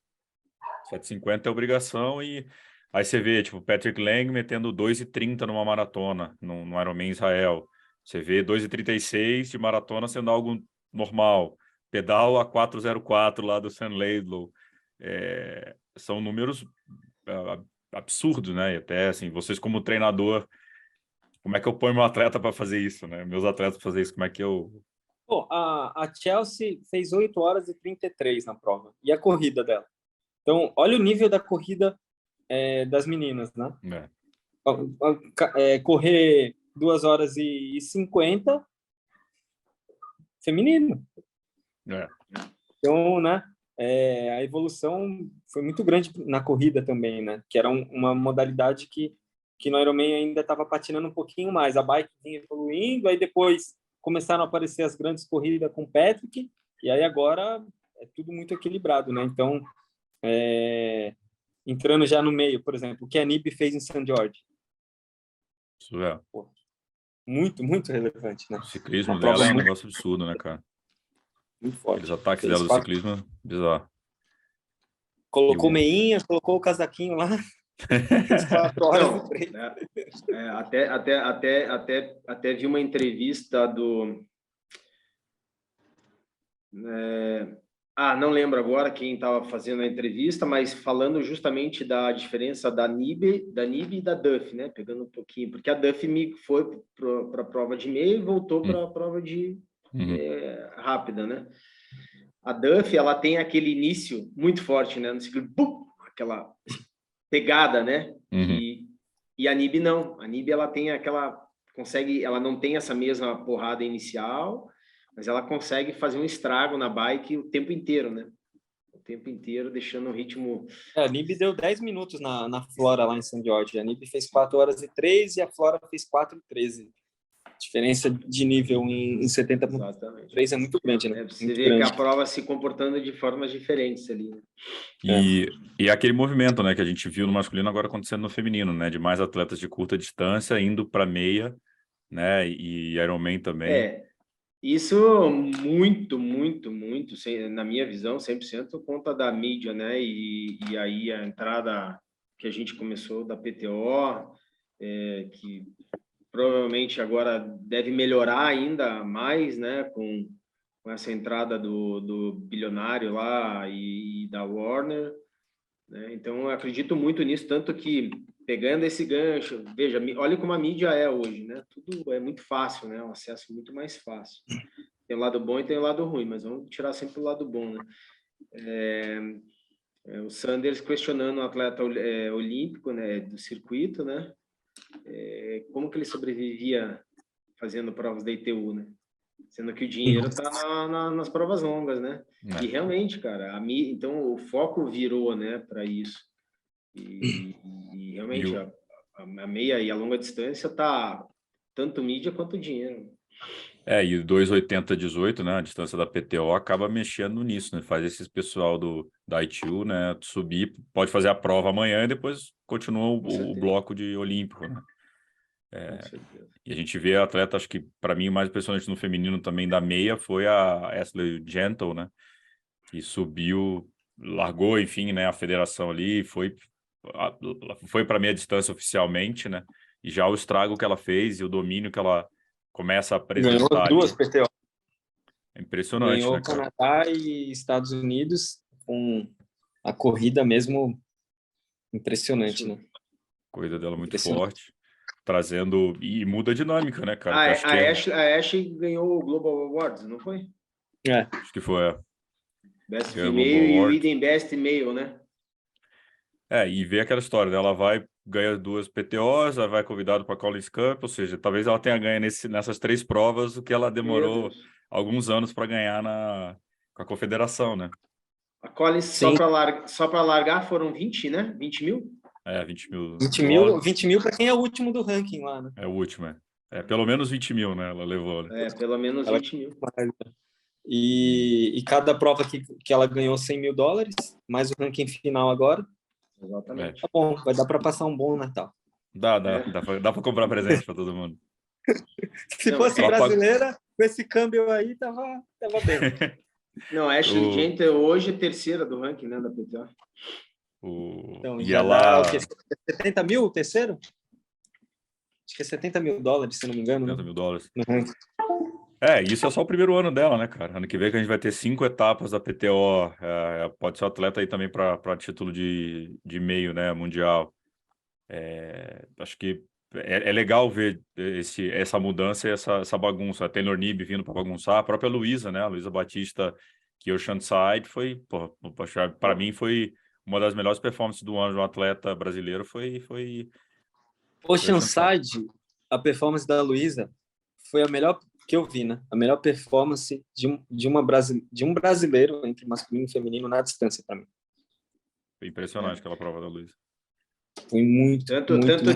Speaker 1: 7,50 é obrigação e aí você vê, tipo, Patrick Lang metendo 2,30 numa maratona, no Ironman Israel. Você vê 2,36 de maratona sendo algo normal. Pedal a 4,04 lá do Sam Laidlow. São números absurdos, né? E até, assim, vocês como treinador, como é que eu ponho meu atleta para fazer isso, né? Meus atletas para fazer isso, como é que eu...
Speaker 3: Pô, a Chelsea fez 8 horas e 33 na prova. E a corrida dela? Então, olha o nível da corrida das meninas, né? Correr 2 horas e 50 feminino. Então, né? a evolução foi muito grande na corrida também, né? Que era uma modalidade que no Ironman ainda estava patinando um pouquinho mais. A bike vinha evoluindo, aí depois começaram a aparecer as grandes corridas com o Patrick, e aí agora é tudo muito equilibrado, né? Então, entrando já no meio, por exemplo, o que a Nib fez em St. George.
Speaker 1: Isso é.
Speaker 3: Pô, muito, muito relevante, né?
Speaker 1: O ciclismo
Speaker 3: Uma prova
Speaker 1: dela é um
Speaker 3: muito,
Speaker 1: negócio absurdo, né, cara?
Speaker 3: muito forte.
Speaker 1: Aqueles ataques
Speaker 3: Fez
Speaker 1: dela do
Speaker 3: 4,
Speaker 1: ciclismo, bizarro.
Speaker 3: colocou
Speaker 1: E o-
Speaker 3: meinha, colocou o casaquinho lá, fez 4 horas
Speaker 2: Não,
Speaker 3: e 3.
Speaker 2: até vi uma entrevista do... não lembro agora quem estava fazendo a entrevista, mas falando justamente da diferença da Nib e da Duff, né? Pegando um pouquinho, porque a Duff foi para a prova de meio e voltou para a prova de rápida, né? A Duff, ela tem aquele início muito forte, né? No ciclo, aquela pegada, né? E a Nib não. A Nib, ela tem ela não tem essa mesma porrada inicial, mas ela consegue fazer um estrago na bike o tempo inteiro, né? O tempo inteiro, deixando o ritmo...
Speaker 3: A Nib deu 10 minutos na Flora lá em St. George. A Nib fez 4 horas e 3 e a Flora fez 4 e 13. Diferença de nível em 70.3 é muito grande, né?
Speaker 2: Você
Speaker 3: muito
Speaker 2: vê
Speaker 3: grande.
Speaker 2: que a prova se comportando de formas diferentes ali, né?
Speaker 1: E aquele movimento, né, que a gente viu no masculino agora acontecendo no feminino, né, de mais atletas de curta distância indo para meia, né, e Ironman também.
Speaker 2: Isso muito, muito, muito, na minha visão, 100% conta da mídia, né? E aí a entrada que a gente começou da PTO, que provavelmente agora deve melhorar ainda mais, né? Com essa entrada do bilionário lá e da Warner, né? Então, eu acredito muito nisso, tanto que pegando esse gancho, veja, olha como a mídia é hoje, né? Tudo é muito fácil, né? Um acesso muito mais fácil. Tem o lado bom e tem o lado ruim, mas vamos tirar sempre o lado bom, né? O Sanders questionando o atleta olímpico, né, do circuito, né? Como que ele sobrevivia fazendo provas da ITU, né? Sendo que o dinheiro está nas provas longas, né? E realmente, cara, então o foco virou, né, para isso. E realmente a meia e a longa distância tá tanto mídia quanto dinheiro.
Speaker 1: E 2,80-18, né, a distância da PTO acaba mexendo nisso, né, faz esse pessoal da ITU, né, subir, pode fazer a prova amanhã e depois continua o bloco de olímpico, né. E a gente vê a atleta, acho que para mim o mais impressionante no feminino também da meia foi a Ashley Gentle, né, que subiu, largou, enfim, né, a federação ali, foi para meia distância oficialmente, né, e já o estrago que ela fez e o domínio que ela começa a apresentar.
Speaker 3: Ganhou 2 PTO.
Speaker 1: É impressionante,
Speaker 3: Ganhou
Speaker 1: né, cara?
Speaker 3: Canadá e Estados Unidos com a corrida mesmo impressionante, né?
Speaker 1: A corrida dela muito forte, trazendo... E muda a dinâmica, né, cara?
Speaker 2: A Ashley ganhou o Global Awards, não foi?
Speaker 1: Acho que foi,
Speaker 2: Best Female e Leading Best Male, né?
Speaker 1: E ver aquela história, né? Ela vai, ganha 2 PTOs, ela vai convidada para Collins Cup, ou seja, talvez ela tenha ganho nessas 3 provas o que ela demorou alguns anos para ganhar com a confederação, né?
Speaker 2: A Collins, só para largar, foram 20, né? 20 mil?
Speaker 1: 20 mil.
Speaker 3: 20 mil para quem é o último do ranking lá, né?
Speaker 1: É o último, pelo menos 20 mil, né? Ela levou, né?
Speaker 2: Pelo menos 20 mil.
Speaker 3: E cada prova que ela ganhou $100 mil, mais o ranking final agora.
Speaker 2: Exatamente.
Speaker 3: Tá bom, vai dar para passar um bom Natal.
Speaker 1: Dá para comprar presente para todo mundo.
Speaker 3: Se fosse brasileira, com esse câmbio aí, tava bem.
Speaker 2: Não, a Ashley Gentle hoje é terceira do ranking, né, da PTA.
Speaker 3: Então,
Speaker 1: e
Speaker 3: já
Speaker 1: ela...
Speaker 3: dá o quê? 70 mil o terceiro? Acho que é $70 mil, se não me engano.
Speaker 1: $70 mil.
Speaker 3: No ranking.
Speaker 1: Isso é só o primeiro ano dela, né, cara? Ano que vem que a gente vai ter 5 etapas da PTO. Pode ser atleta aí também para título de meio, né, mundial. Acho que é legal ver essa mudança e essa bagunça. A Taylor Nib vindo para bagunçar. A própria Luísa, né? A Luísa Batista, que o Oceanside foi... Para mim foi uma das melhores performances do ano de um atleta brasileiro. Foi
Speaker 3: Oceanside, a performance da Luísa foi a melhor que eu vi, né? A melhor performance de um brasileiro entre masculino e feminino na distância para mim.
Speaker 1: Foi impressionante aquela prova da Luísa.
Speaker 3: Foi muito,
Speaker 2: tanto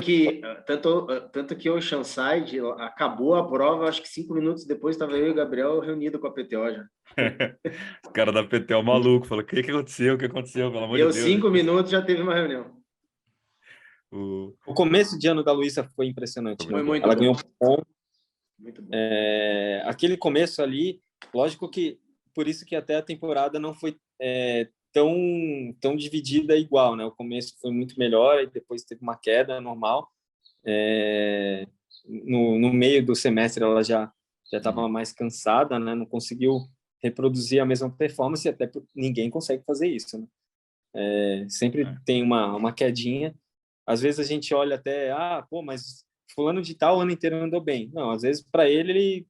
Speaker 2: que o Oceanside acabou a prova, acho que 5 minutos depois estava eu e o Gabriel reunido com a PTO já.
Speaker 1: O cara da PTO maluco, falou, o que aconteceu? O que aconteceu? Pelo amor de Deus.
Speaker 2: 5 minutos já teve uma reunião.
Speaker 3: O começo de ano da Luísa foi impressionante.
Speaker 2: Foi muito
Speaker 3: Ela
Speaker 2: bom.
Speaker 3: ganhou bom.
Speaker 2: Muito bom.
Speaker 3: Aquele começo ali, lógico que por isso que até a temporada não foi tão dividida igual, né? O começo foi muito melhor e depois teve uma queda normal. No meio do semestre ela já estava mais cansada, né? Não conseguiu reproduzir a mesma performance, até porque ninguém consegue fazer isso, né? Sempre tem uma quedinha. Às vezes a gente olha até, mas fulano de tal o ano inteiro andou bem. Não, às vezes para ele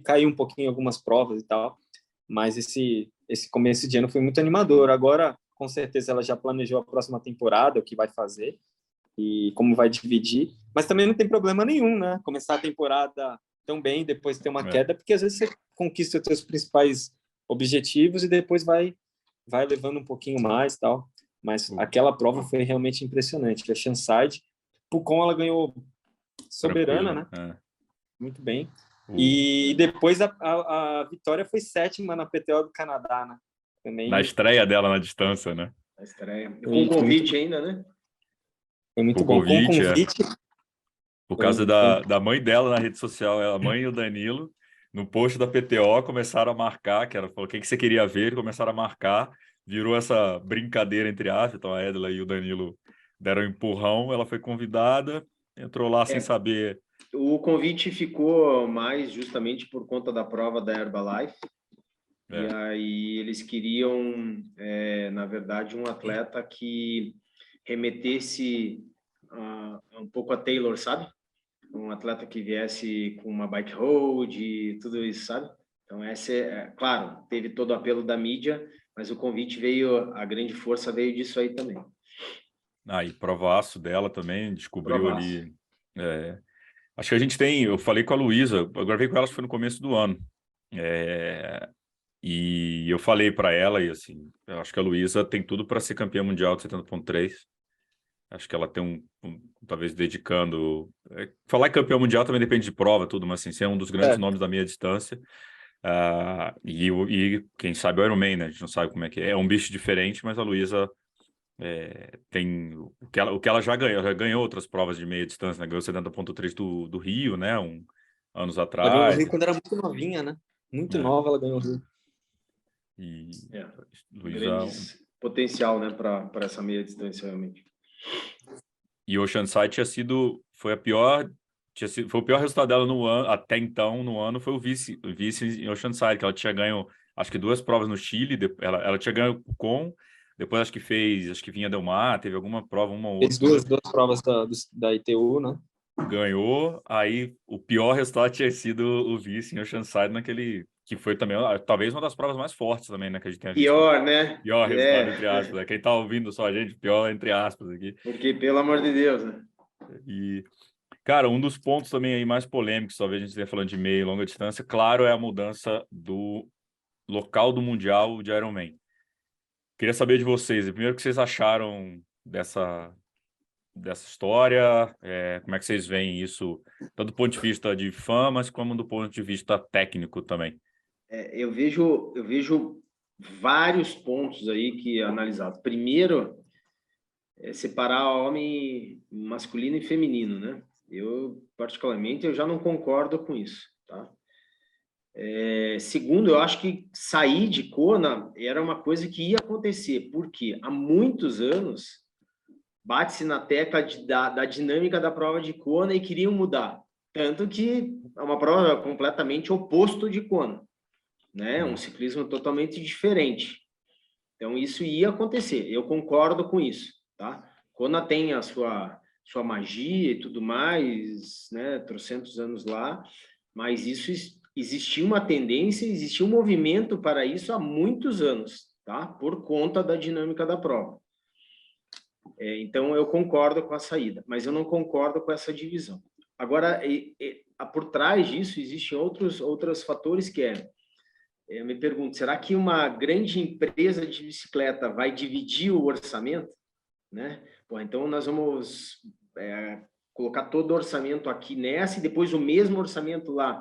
Speaker 3: caiu um pouquinho em algumas provas e tal, mas esse começo de ano foi muito animador. Agora, com certeza, ela já planejou a próxima temporada, o que vai fazer e como vai dividir, mas também não tem problema nenhum, né? Começar a temporada tão bem, depois ter uma queda, porque às vezes você conquista os seus principais objetivos e depois vai levando um pouquinho mais, tal. Mas aquela prova foi realmente impressionante. A Oceanside, Pucon, ela ganhou soberana, né? Muito bem. E depois a Vitória foi 7ª na PTO do Canadá, né? Também.
Speaker 1: Na estreia dela na distância, né?
Speaker 2: Na estreia. Com convite ainda, né?
Speaker 3: Foi muito bom. Com convite.
Speaker 1: Por causa da mãe dela na rede social, a mãe e o Danilo, no post da PTO, começaram a marcar, que ela falou, o que você queria ver? Começaram a marcar, virou essa brincadeira entre aspas, então a Edla e o Danilo deram um empurrão, ela foi convidada, entrou lá sem saber.
Speaker 2: O convite ficou mais justamente por conta da prova da Herbalife, e aí eles queriam, na verdade, um atleta que remetesse um pouco a Taylor, sabe? Um atleta que viesse com uma bike road e tudo isso, sabe? Então, claro, teve todo o apelo da mídia, mas o convite veio, a grande força veio disso aí também.
Speaker 1: E provaço dela também, descobriu ali. Acho que a gente eu falei com a Luísa, eu gravei com ela, acho que foi no começo do ano. E eu falei para ela, e assim, eu acho que a Luísa tem tudo para ser campeã mundial de 70.3. Acho que ela tem talvez dedicando. Falar em campeão mundial também depende de prova, tudo, mas assim, ser um dos grandes nomes da meia distância. E quem sabe o Ironman, né? A gente não sabe como é que é. É um bicho diferente, mas a Luísa tem o que ela já ganhou. Ela já ganhou outras provas de meia distância, né? Ganhou 70.3 do Rio, né? Anos atrás.
Speaker 3: Ela ganhou o Rio quando era muito novinha, né? Muito nova ela ganhou o Rio.
Speaker 2: Luísa, potencial, né, para essa meia distância realmente.
Speaker 1: E o Oceanside foi o pior resultado dela no ano, até então, no ano, foi o vice em Oceanside, que ela tinha ganho, acho que 2 provas no Chile, ela tinha ganho depois acho que Vinha Del Mar, teve alguma prova, uma ou outra.
Speaker 3: Fez duas provas da ITU, né?
Speaker 1: Ganhou, aí o pior resultado tinha sido o vice em Oceanside naquele, que foi também, talvez uma das provas mais fortes também, né, que a gente tem visto.
Speaker 2: Pior, né?
Speaker 1: Pior resultado, entre aspas, né? Quem tá ouvindo só a gente, pior entre aspas aqui.
Speaker 2: Porque, pelo amor de Deus, né?
Speaker 1: E, cara, um dos pontos também aí mais polêmicos, talvez a gente esteja falando de meia e longa distância, claro, é a mudança do local do Mundial de Ironman. Queria saber de vocês, primeiro, o que vocês acharam dessa história, como é que vocês veem isso, tanto do ponto de vista de fã, mas como do ponto de vista técnico também?
Speaker 2: Eu vejo vários pontos aí que analisados. Primeiro, separar homem masculino e feminino, né? Eu, particularmente, eu já não concordo com isso, tá? Segundo, eu acho que sair de Kona era uma coisa que ia acontecer, porque há muitos anos bate-se na tecla da dinâmica da prova de Kona e queriam mudar. Tanto que é uma prova completamente oposto de Kona, né? Um ciclismo totalmente diferente. Então, isso ia acontecer. Eu concordo com isso, tá? Kona tem a sua magia e tudo mais, né? 300 anos lá, mas isso existia uma tendência, existia um movimento para isso há muitos anos, tá? Por conta da dinâmica da prova. Então, eu concordo com a saída, mas eu não concordo com essa divisão. Agora, por trás disso existem outros fatores que eu me pergunto, será que uma grande empresa de bicicleta vai dividir o orçamento, né? Pô, então nós vamos colocar todo o orçamento aqui nessa e depois o mesmo orçamento lá.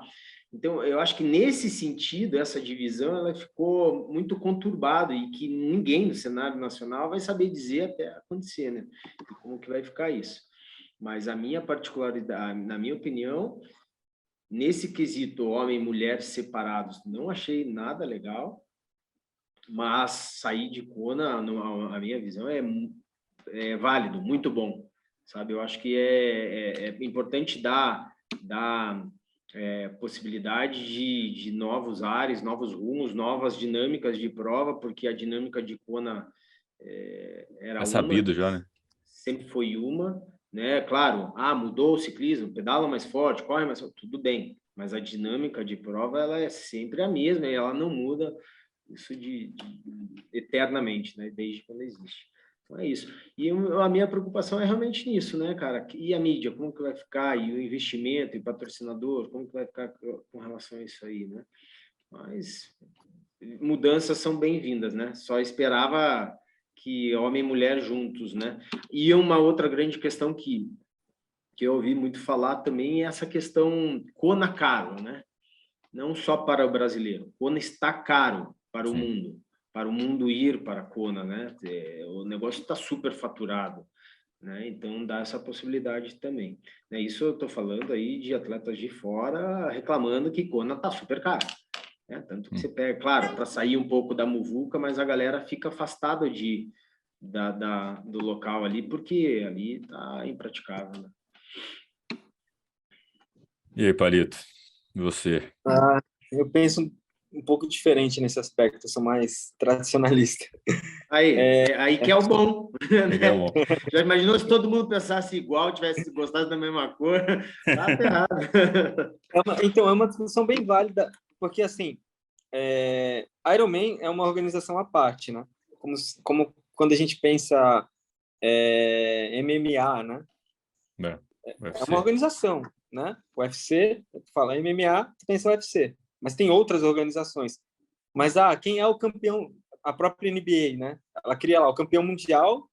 Speaker 2: Então, eu acho que nesse sentido, essa divisão ela ficou muito conturbada e que ninguém no cenário nacional vai saber dizer até acontecer, né? E como que vai ficar isso. Mas a minha particularidade, na minha opinião, nesse quesito homem e mulher separados, não achei nada legal, mas sair de Kona, a minha visão, é válido, muito bom, sabe? Eu acho que é importante dar possibilidade de novos ares, novos rumos, novas dinâmicas de prova, porque a dinâmica de Kona era
Speaker 1: sabido já, né?
Speaker 2: Sempre foi uma, né? Claro, mudou o ciclismo, pedala mais forte, corre mais forte, tudo bem, mas a dinâmica de prova ela é sempre a mesma e ela não muda isso eternamente, né? Desde quando existe. Então é isso. E a minha preocupação é realmente nisso, né, cara? E a mídia, como que vai ficar? E o investimento e patrocinador, como que vai ficar com relação a isso aí, né? Mas mudanças são bem-vindas, né? Só esperava que homem e mulher juntos, né? E uma outra grande questão que eu ouvi muito falar também é essa questão Kona caro, né? Não só para o brasileiro. Kona está caro para o mundo, para o mundo ir para Kona, né? O negócio está super faturado, né? Então dá essa possibilidade também. Isso eu estou falando aí de atletas de fora reclamando que Kona está super caro. Tanto que você pega, claro, para sair um pouco da muvuca, mas a galera fica afastada do local ali, porque ali está impraticável, né?
Speaker 1: E aí, Palito? E você?
Speaker 3: Eu penso um pouco diferente nesse aspecto, eu sou mais tradicionalista.
Speaker 2: Aí que é o bom.
Speaker 1: É bom.
Speaker 2: Já imaginou se todo mundo pensasse igual, tivesse gostado da mesma cor? Tá errado.
Speaker 3: Então, é uma discussão bem válida, porque, assim, Ironman é uma organização à parte, né? Como quando a gente pensa MMA, né? É uma organização, né? O UFC, tu fala MMA, tu pensa o UFC, mas tem outras organizações. Mas quem é o campeão? A própria NBA, né? Ela cria lá o campeão mundial.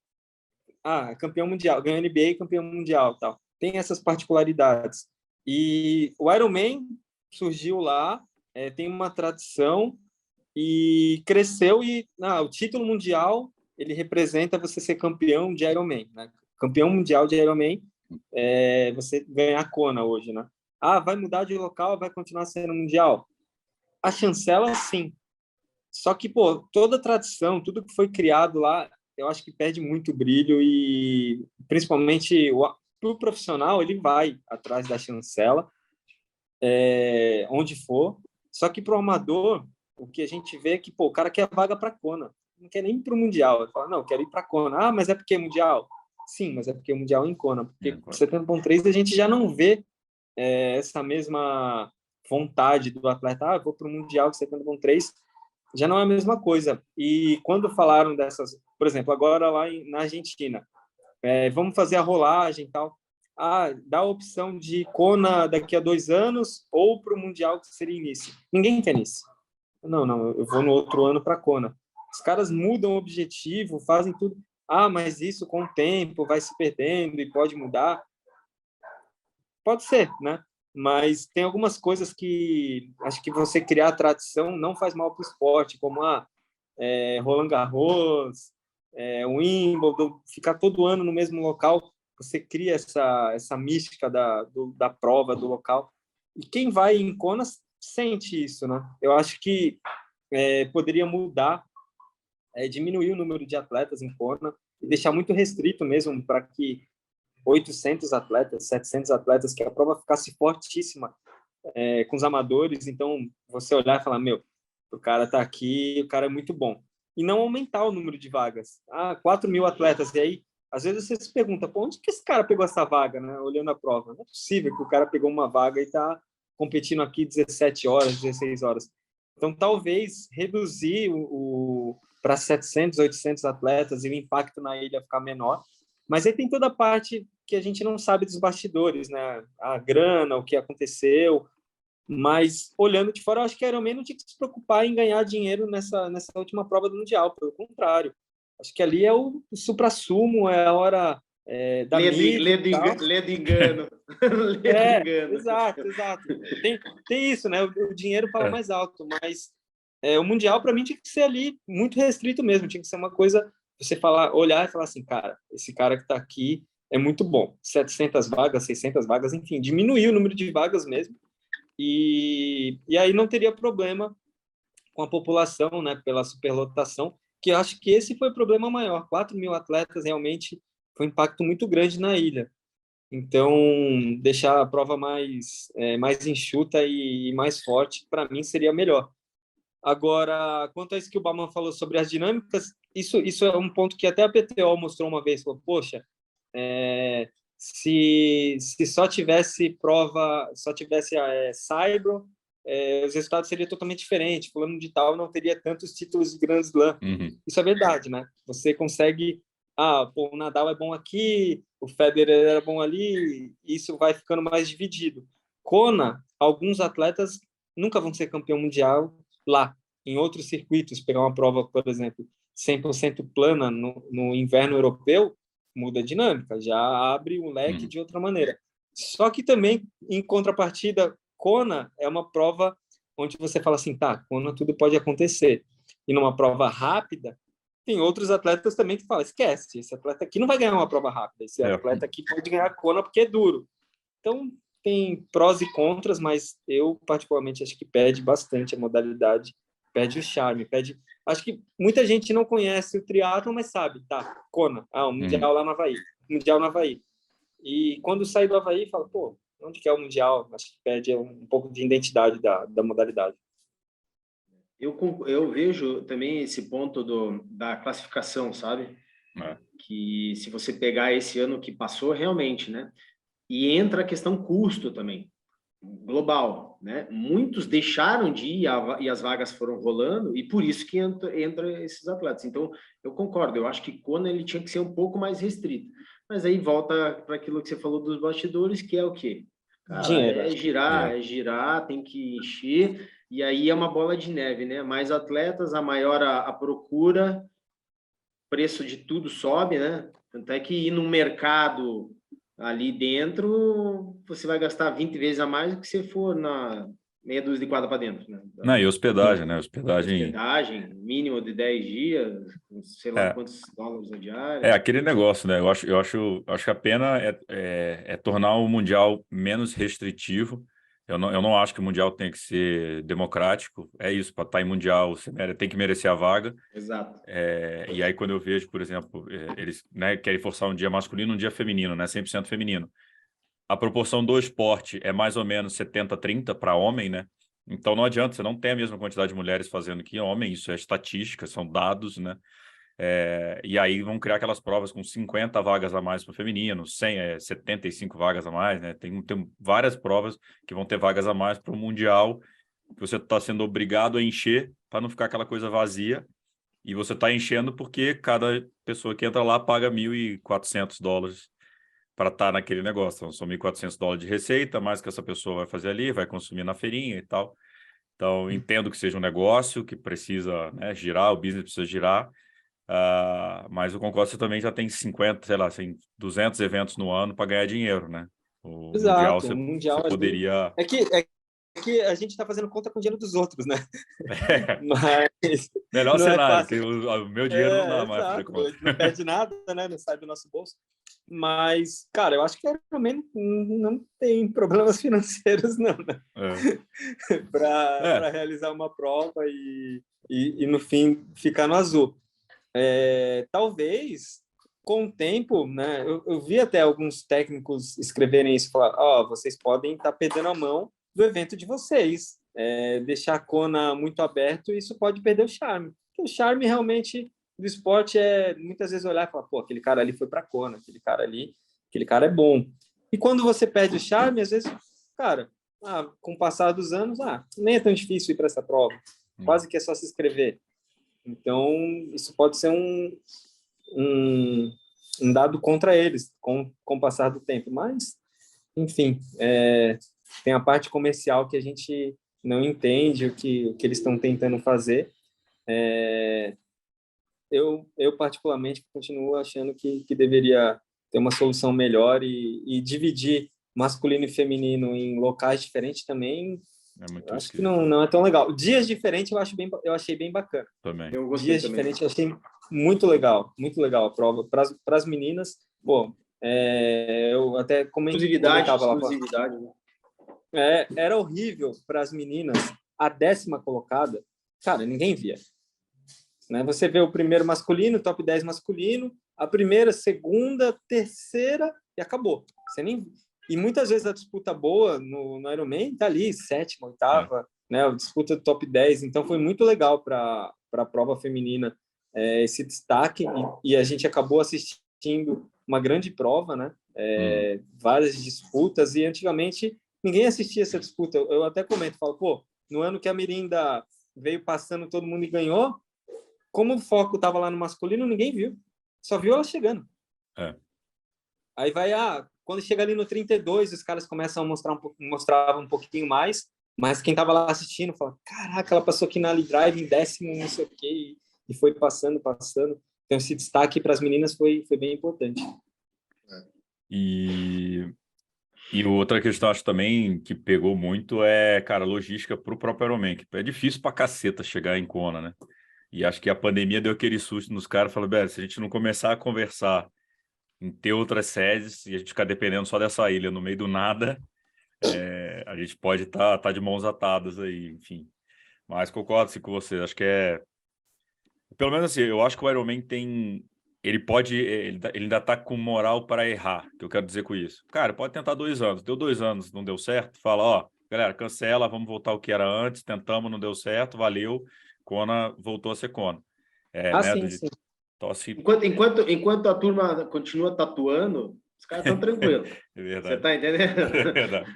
Speaker 3: Campeão mundial, ganhou NBA, campeão mundial, tal. Tem essas particularidades. E o Ironman surgiu lá, tem uma tradição e cresceu o título mundial ele representa você ser campeão de Ironman, né? Campeão mundial de Ironman, você ganhar a Kona hoje, né? Vai mudar de local, vai continuar sendo mundial? A chancela, sim. Só que, toda a tradição, tudo que foi criado lá, eu acho que perde muito brilho e, principalmente, o profissional, ele vai atrás da chancela, onde for. Só que para o amador, o que a gente vê é que, o cara quer vaga para Kona, não quer nem ir para o Mundial. Ele fala, não, eu quero ir para Kona. Mas é porque é Mundial? Sim, mas é porque é Mundial em Kona. Porque 70.3 a gente já não vê essa mesma vontade do atleta, vou para o Mundial de 70.3, já não é a mesma coisa. E quando falaram dessas, por exemplo, agora lá na Argentina, vamos fazer a rolagem e tal, dá a opção de Kona daqui a 2 anos ou para o Mundial, que seria início. Ninguém quer nisso. Não, eu vou no outro ano para Kona. Os caras mudam o objetivo, fazem tudo. Mas isso com o tempo vai se perdendo e pode mudar. Pode ser, né? Mas tem algumas coisas que acho que você criar tradição não faz mal para o esporte, como Roland Garros, Wimbledon, ficar todo ano no mesmo local, você cria essa mística da prova, do local. E quem vai em Kona sente isso, né? Eu acho que poderia mudar, diminuir o número de atletas em Kona e deixar muito restrito mesmo para que 800 atletas, 700 atletas, que a prova ficasse fortíssima com os amadores. Então, você olhar e falar, o cara está aqui, o cara é muito bom. E não aumentar o número de vagas. 4.000 atletas. E aí, às vezes você se pergunta, onde que esse cara pegou essa vaga, né? Olhando a prova. Não é possível que o cara pegou uma vaga e está competindo aqui 17 horas, 16 horas. Então, talvez reduzir para 700, 800 atletas e o impacto na ilha ficar menor. Mas aí tem toda a parte que a gente não sabe dos bastidores, né? A grana, o que aconteceu, mas olhando de fora, eu acho que a Ironman não tinha que se preocupar em ganhar dinheiro nessa última prova do Mundial, pelo contrário. Acho que ali é o suprassumo, é a hora da mídia e tal.
Speaker 2: Lê do engano. Lê do engano.
Speaker 3: Exato. Tem isso, né? O dinheiro fala mais alto, mas o Mundial, para mim, tinha que ser ali muito restrito mesmo, tinha que ser uma coisa, você olhar e falar assim, cara, esse cara que está aqui é muito bom. 700 vagas, 600 vagas, enfim, diminuir o número de vagas mesmo, e aí não teria problema com a população, né, pela superlotação, que eu acho que esse foi o problema maior. 4.000 atletas realmente foi um impacto muito grande na ilha. Então, deixar a prova mais enxuta e mais forte, para mim, seria melhor. Agora, quanto a isso que o Bauman falou sobre as dinâmicas, isso é um ponto que até a PTO mostrou uma vez, falou, poxa, se só tivesse prova, só tivesse Saibro, os resultados seriam totalmente diferentes. Fulano de tal não teria tantos títulos de Grand Slam. Isso é verdade, né? Você consegue... o Nadal é bom aqui, o Federer era bom ali, e isso vai ficando mais dividido. Kona, alguns atletas nunca vão ser campeão mundial lá. Em outros circuitos, pegar uma prova, por exemplo, 100% plana no inverno europeu, muda a dinâmica, já abre o leque de outra maneira. Só que também, em contrapartida, Kona é uma prova onde você fala assim, tá, Kona tudo pode acontecer. E numa prova rápida, tem outros atletas também que falam, esquece, esse atleta aqui não vai ganhar uma prova rápida, esse atleta aqui pode ganhar Kona porque é duro. Então, tem prós e contras, mas eu, particularmente, acho que perde bastante a modalidade, perde o charme, Acho que muita gente não conhece o triatlon, mas sabe, tá, Kona, o Mundial lá no Havaí, Mundial no Havaí. E quando sai do Havaí, fala, pô, onde que é o Mundial? Acho que perde um pouco de identidade da modalidade.
Speaker 2: Eu vejo também esse ponto da classificação, sabe? Que se você pegar esse ano que passou, realmente, né? E entra a questão custo também, global, né? Muitos deixaram de ir e as vagas foram rolando, e por isso que entra esses atletas. Então, eu concordo, eu acho que quando ele tinha que ser um pouco mais restrito. Mas aí volta para aquilo que você falou dos bastidores, que é o quê? Cara,
Speaker 3: Dinheiro.
Speaker 2: É girar, tem que encher, e aí é uma bola de neve, né? Mais atletas, a maior a procura, preço de tudo sobe, né? Tanto é que ir no mercado ali dentro, você vai gastar 20 vezes a mais do que se for na meia dúzia de quadra para dentro, né?
Speaker 1: Não, e hospedagem, né? Hospedagem,
Speaker 2: mínimo de 10 dias, sei lá quantos dólares a diária.
Speaker 1: Aquele negócio, né? Eu acho que a pena é tornar o Mundial menos restritivo. Eu não acho que o Mundial tem que ser democrático. É isso, para estar em Mundial, você tem que merecer a vaga.
Speaker 2: Exato.
Speaker 1: E aí, quando eu vejo, por exemplo, eles, né, querem forçar um dia masculino e um dia feminino, né? 100% feminino. A proporção do esporte é mais ou menos 70-30 para homem, né? Então não adianta, você não tem a mesma quantidade de mulheres fazendo que homem, isso é estatística, são dados, né? E aí vão criar aquelas provas com 50 vagas a mais para o feminino, 75 vagas a mais, né? Tem várias provas que vão ter vagas a mais para o Mundial, que você está sendo obrigado a encher para não ficar aquela coisa vazia, e você está enchendo porque cada pessoa que entra lá paga $1.400 para estar naquele negócio. Então, são $1.400 de receita, mais que essa pessoa vai fazer ali, vai consumir na feirinha e tal. Então, entendo que seja um negócio que precisa, né, girar, o business precisa girar, mas o concurso também já tem 50, sei lá, tem 200 eventos no ano para ganhar dinheiro, né? O Mundial,
Speaker 3: Exato, o Mundial
Speaker 1: você poderia...
Speaker 3: É que a gente está fazendo conta com o dinheiro dos outros, né? Mas
Speaker 1: melhor
Speaker 3: não é
Speaker 1: cenário,
Speaker 3: fácil.
Speaker 1: que o meu dinheiro não dá mais para conta.
Speaker 3: Não perde nada, né? Não sai do nosso bolso. Mas, cara, eu acho que também não tem problemas financeiros, não, né? Para realizar uma prova e, no fim, ficar no azul. Talvez, com o tempo, né? Eu vi até alguns técnicos escreverem isso, falar, vocês podem estar perdendo a mão do evento de vocês, deixar a Kona muito aberto, isso pode perder o charme. Porque o charme realmente do esporte é muitas vezes olhar e falar, pô, aquele cara ali foi para Kona, aquele cara é bom. E quando você perde o charme, às vezes, cara, com o passar dos anos, nem é tão difícil ir para essa prova, quase que é só se inscrever. Então, isso pode ser dado contra eles com o passar do tempo. Mas, enfim, tem a parte comercial que a gente não entende o que eles estão tentando fazer. Eu particularmente continuo achando que deveria ter uma solução melhor e dividir masculino e feminino em locais diferentes também.
Speaker 1: muito
Speaker 3: Acho que
Speaker 1: esquisito.
Speaker 3: não é tão legal. Dias diferentes eu achei bem bacana.
Speaker 1: Também.
Speaker 2: Eu gostei
Speaker 3: Dias
Speaker 2: também.
Speaker 3: diferentes eu achei muito legal a prova. Para as meninas, pô, eu até comentava lá.
Speaker 2: Exclusividade, né?
Speaker 3: Era horrível para as meninas a 10ª colocada. Cara, ninguém via. Né? Você vê o primeiro masculino, top 10 masculino, a primeira, segunda, terceira e acabou. Você nem... E muitas vezes a disputa boa no Ironman tá ali, 7ª, 8ª, né? A disputa do top 10. Então foi muito legal para a prova feminina esse destaque e a gente acabou assistindo uma grande prova, né? Várias disputas e antigamente ninguém assistia essa disputa. Eu até comento, falo, pô, no ano que a Mirinda veio passando todo mundo e ganhou, como o foco estava lá no masculino, ninguém viu. Só viu ela chegando. Aí vai, quando chega ali no 32, os caras começam a mostrar um pouquinho mais, mas quem estava lá assistindo fala, caraca, ela passou aqui na Ali Drive em 10º, não sei o quê, e foi passando. Então, esse destaque para as meninas foi bem importante.
Speaker 1: E outra questão, acho também, que pegou muito cara, logística para o próprio Ironman, que é difícil pra caceta chegar em Kona, né? E acho que a pandemia deu aquele susto nos caras, falou, Beto, se a gente não começar a conversar em ter outras sedes e a gente ficar dependendo só dessa ilha no meio do nada, a gente pode tá de mãos atadas aí, enfim. Mas concordo com você, acho que pelo menos assim, eu acho que o Ironman ele ainda tá com moral para errar, que eu quero dizer com isso. Cara, pode tentar 2 anos, deu 2 anos, não deu certo, fala, ó, galera, cancela, vamos voltar ao que era antes, tentamos, não deu certo, valeu, Kona voltou a ser Kona. Né?
Speaker 3: Sim.
Speaker 1: Então, assim...
Speaker 2: enquanto a turma continua tatuando, os caras estão tranquilos.
Speaker 1: É verdade.
Speaker 2: Você tá entendendo?
Speaker 1: É verdade.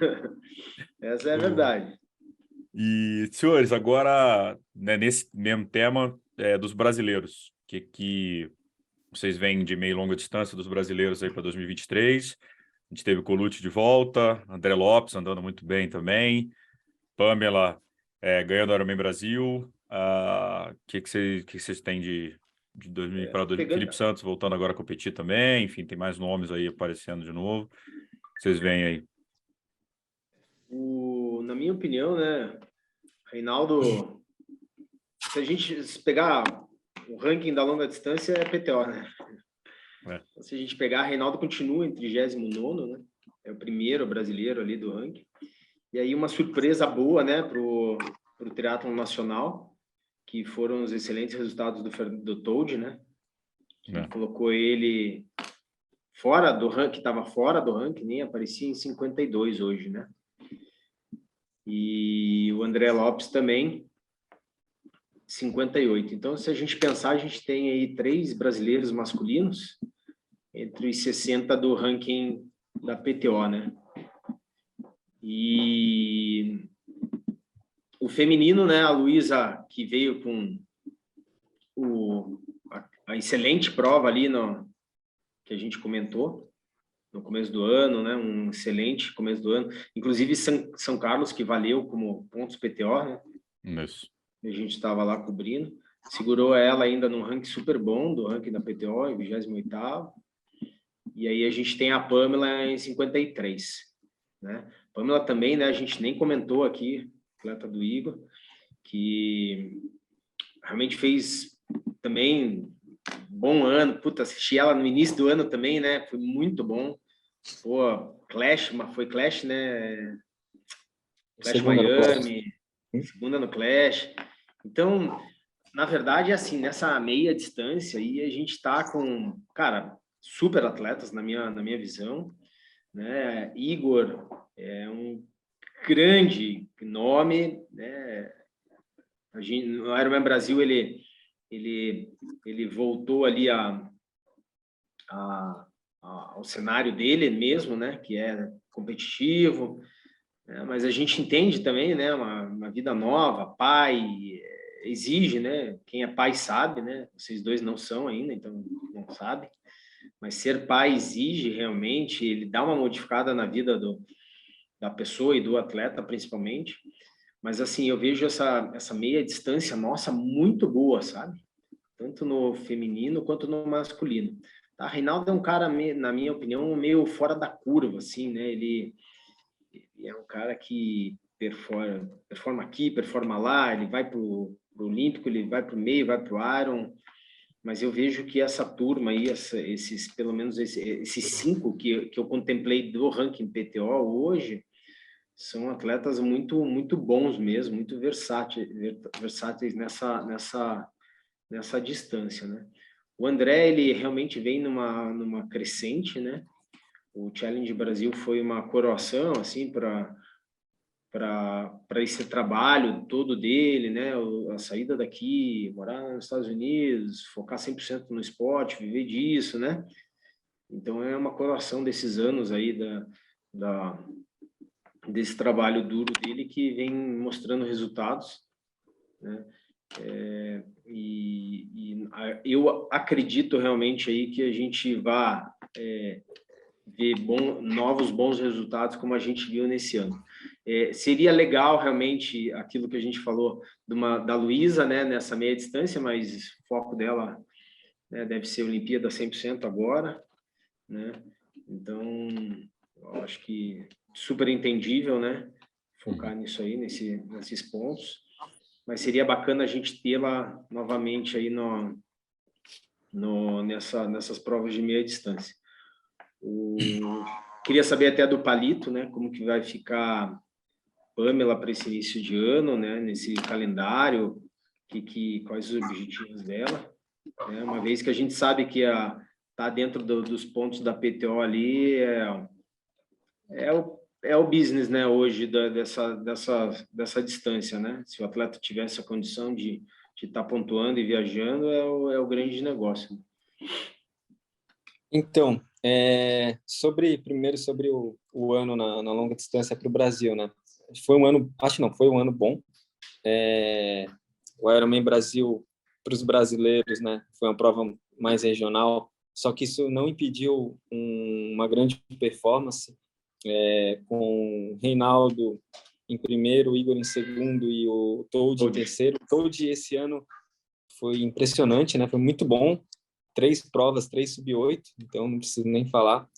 Speaker 2: Essa é a verdade.
Speaker 1: E, senhores, agora, né, nesse mesmo tema dos brasileiros, que vocês veem de meio e longa distância dos brasileiros aí para 2023? A gente teve o Colucci de volta, André Lopes andando muito bem também, Pamela ganhando o Ironman Brasil. O que vocês têm de 2000 para Felipe Santos voltando agora a competir também? Enfim, tem mais nomes aí aparecendo de novo. O que vocês veem aí?
Speaker 2: Na minha opinião, né, Reinaldo, se a gente pegar o ranking da longa distância, é PTO, né? Se a gente pegar, Reinaldo continua em 39º, né? É o primeiro brasileiro ali do ranking. E aí uma surpresa boa, né, pro triatlon nacional, que foram os excelentes resultados do Toad, né? Que colocou ele fora do ranking, estava fora do ranking, nem aparecia em 52 hoje, né? E o André Lopes também, 58. Então, se a gente pensar, a gente tem aí 3 brasileiros masculinos entre os 60 do ranking da PTO, né? E o feminino, né? A Luísa, que veio com a excelente prova ali que a gente comentou no começo do ano, né? Um excelente começo do ano. Inclusive São Carlos, que valeu como pontos PTO, né?
Speaker 1: Isso.
Speaker 2: A gente estava lá cobrindo. Segurou ela ainda num ranking super bom do ranking da PTO, em 28º. E aí a gente tem a Pamela em 53, né? Pamela também, né? A gente nem comentou aqui, atleta do Igor, que realmente fez também bom ano. Puta, assisti ela no início do ano também, né? Foi muito bom. Pô, Clash, mas foi Clash, né? Clash Miami, segunda no Clash. Então, na verdade, assim, nessa meia distância aí, a gente tá com, cara, super atletas, na minha visão, né? Igor é um grande nome, né? No Ironman Brasil, ele voltou ali ao cenário dele mesmo, né? Que é competitivo, né? Mas a gente entende também, né? Uma vida nova, pai, exige, né? Quem é pai sabe, né? Vocês dois não são ainda, então não sabem. mas ser pai exige realmente, ele dá uma modificada na vida da pessoa e do atleta, principalmente. Mas, assim, eu vejo essa meia distância nossa muito boa, sabe? Tanto no feminino quanto no masculino. Tá? Reinaldo é um cara, na minha opinião, meio fora da curva, assim, né? Ele é um cara que performa aqui, performa lá, ele vai pro Olímpico, ele vai pro meio, vai pro Iron, mas eu vejo que essa turma aí, pelo menos esses 5 que eu contemplei do ranking PTO hoje, são atletas muito muito bons mesmo, muito versáteis nessa distância, né? O André, ele realmente vem numa crescente, né? O Challenge Brasil foi uma coroação, assim, para esse trabalho todo dele, né? A saída daqui, morar nos Estados Unidos, focar 100% no esporte, viver disso, né? Então, é uma coroação desses anos aí desse trabalho duro dele que vem mostrando resultados, né? Eu acredito realmente aí que a gente vai ver novos bons resultados como a gente viu nesse ano. Seria legal realmente aquilo que a gente falou da Luísa, né, nessa meia distância, mas o foco dela, né, deve ser Olimpíada 100% agora, né? Então, eu acho que super entendível, né, focar nisso aí, nesses pontos. Mas seria bacana a gente tê-la novamente aí nessas provas de meia distância. Queria saber até do Palito, né? Como que vai ficar Pamela para esse início de ano, né? Nesse calendário, quais os objetivos dela, né? Uma vez que a gente sabe que tá dentro dos pontos da PTO ali, é o business, né? Hoje dessa distância, né? Se o atleta tivesse a condição de estar pontuando e viajando, é o grande negócio.
Speaker 3: Então, primeiro sobre o ano na longa distância para o Brasil, né? Foi um ano, acho não, foi um ano bom. O Ironman Brasil para os brasileiros, né? Foi uma prova mais regional, só que isso não impediu uma grande performance, com Reinaldo em primeiro, o Igor em segundo e o Toad em terceiro. O Toad esse ano foi impressionante, né? Foi muito bom. 3 provas, 3 sub-8, então não preciso nem falar.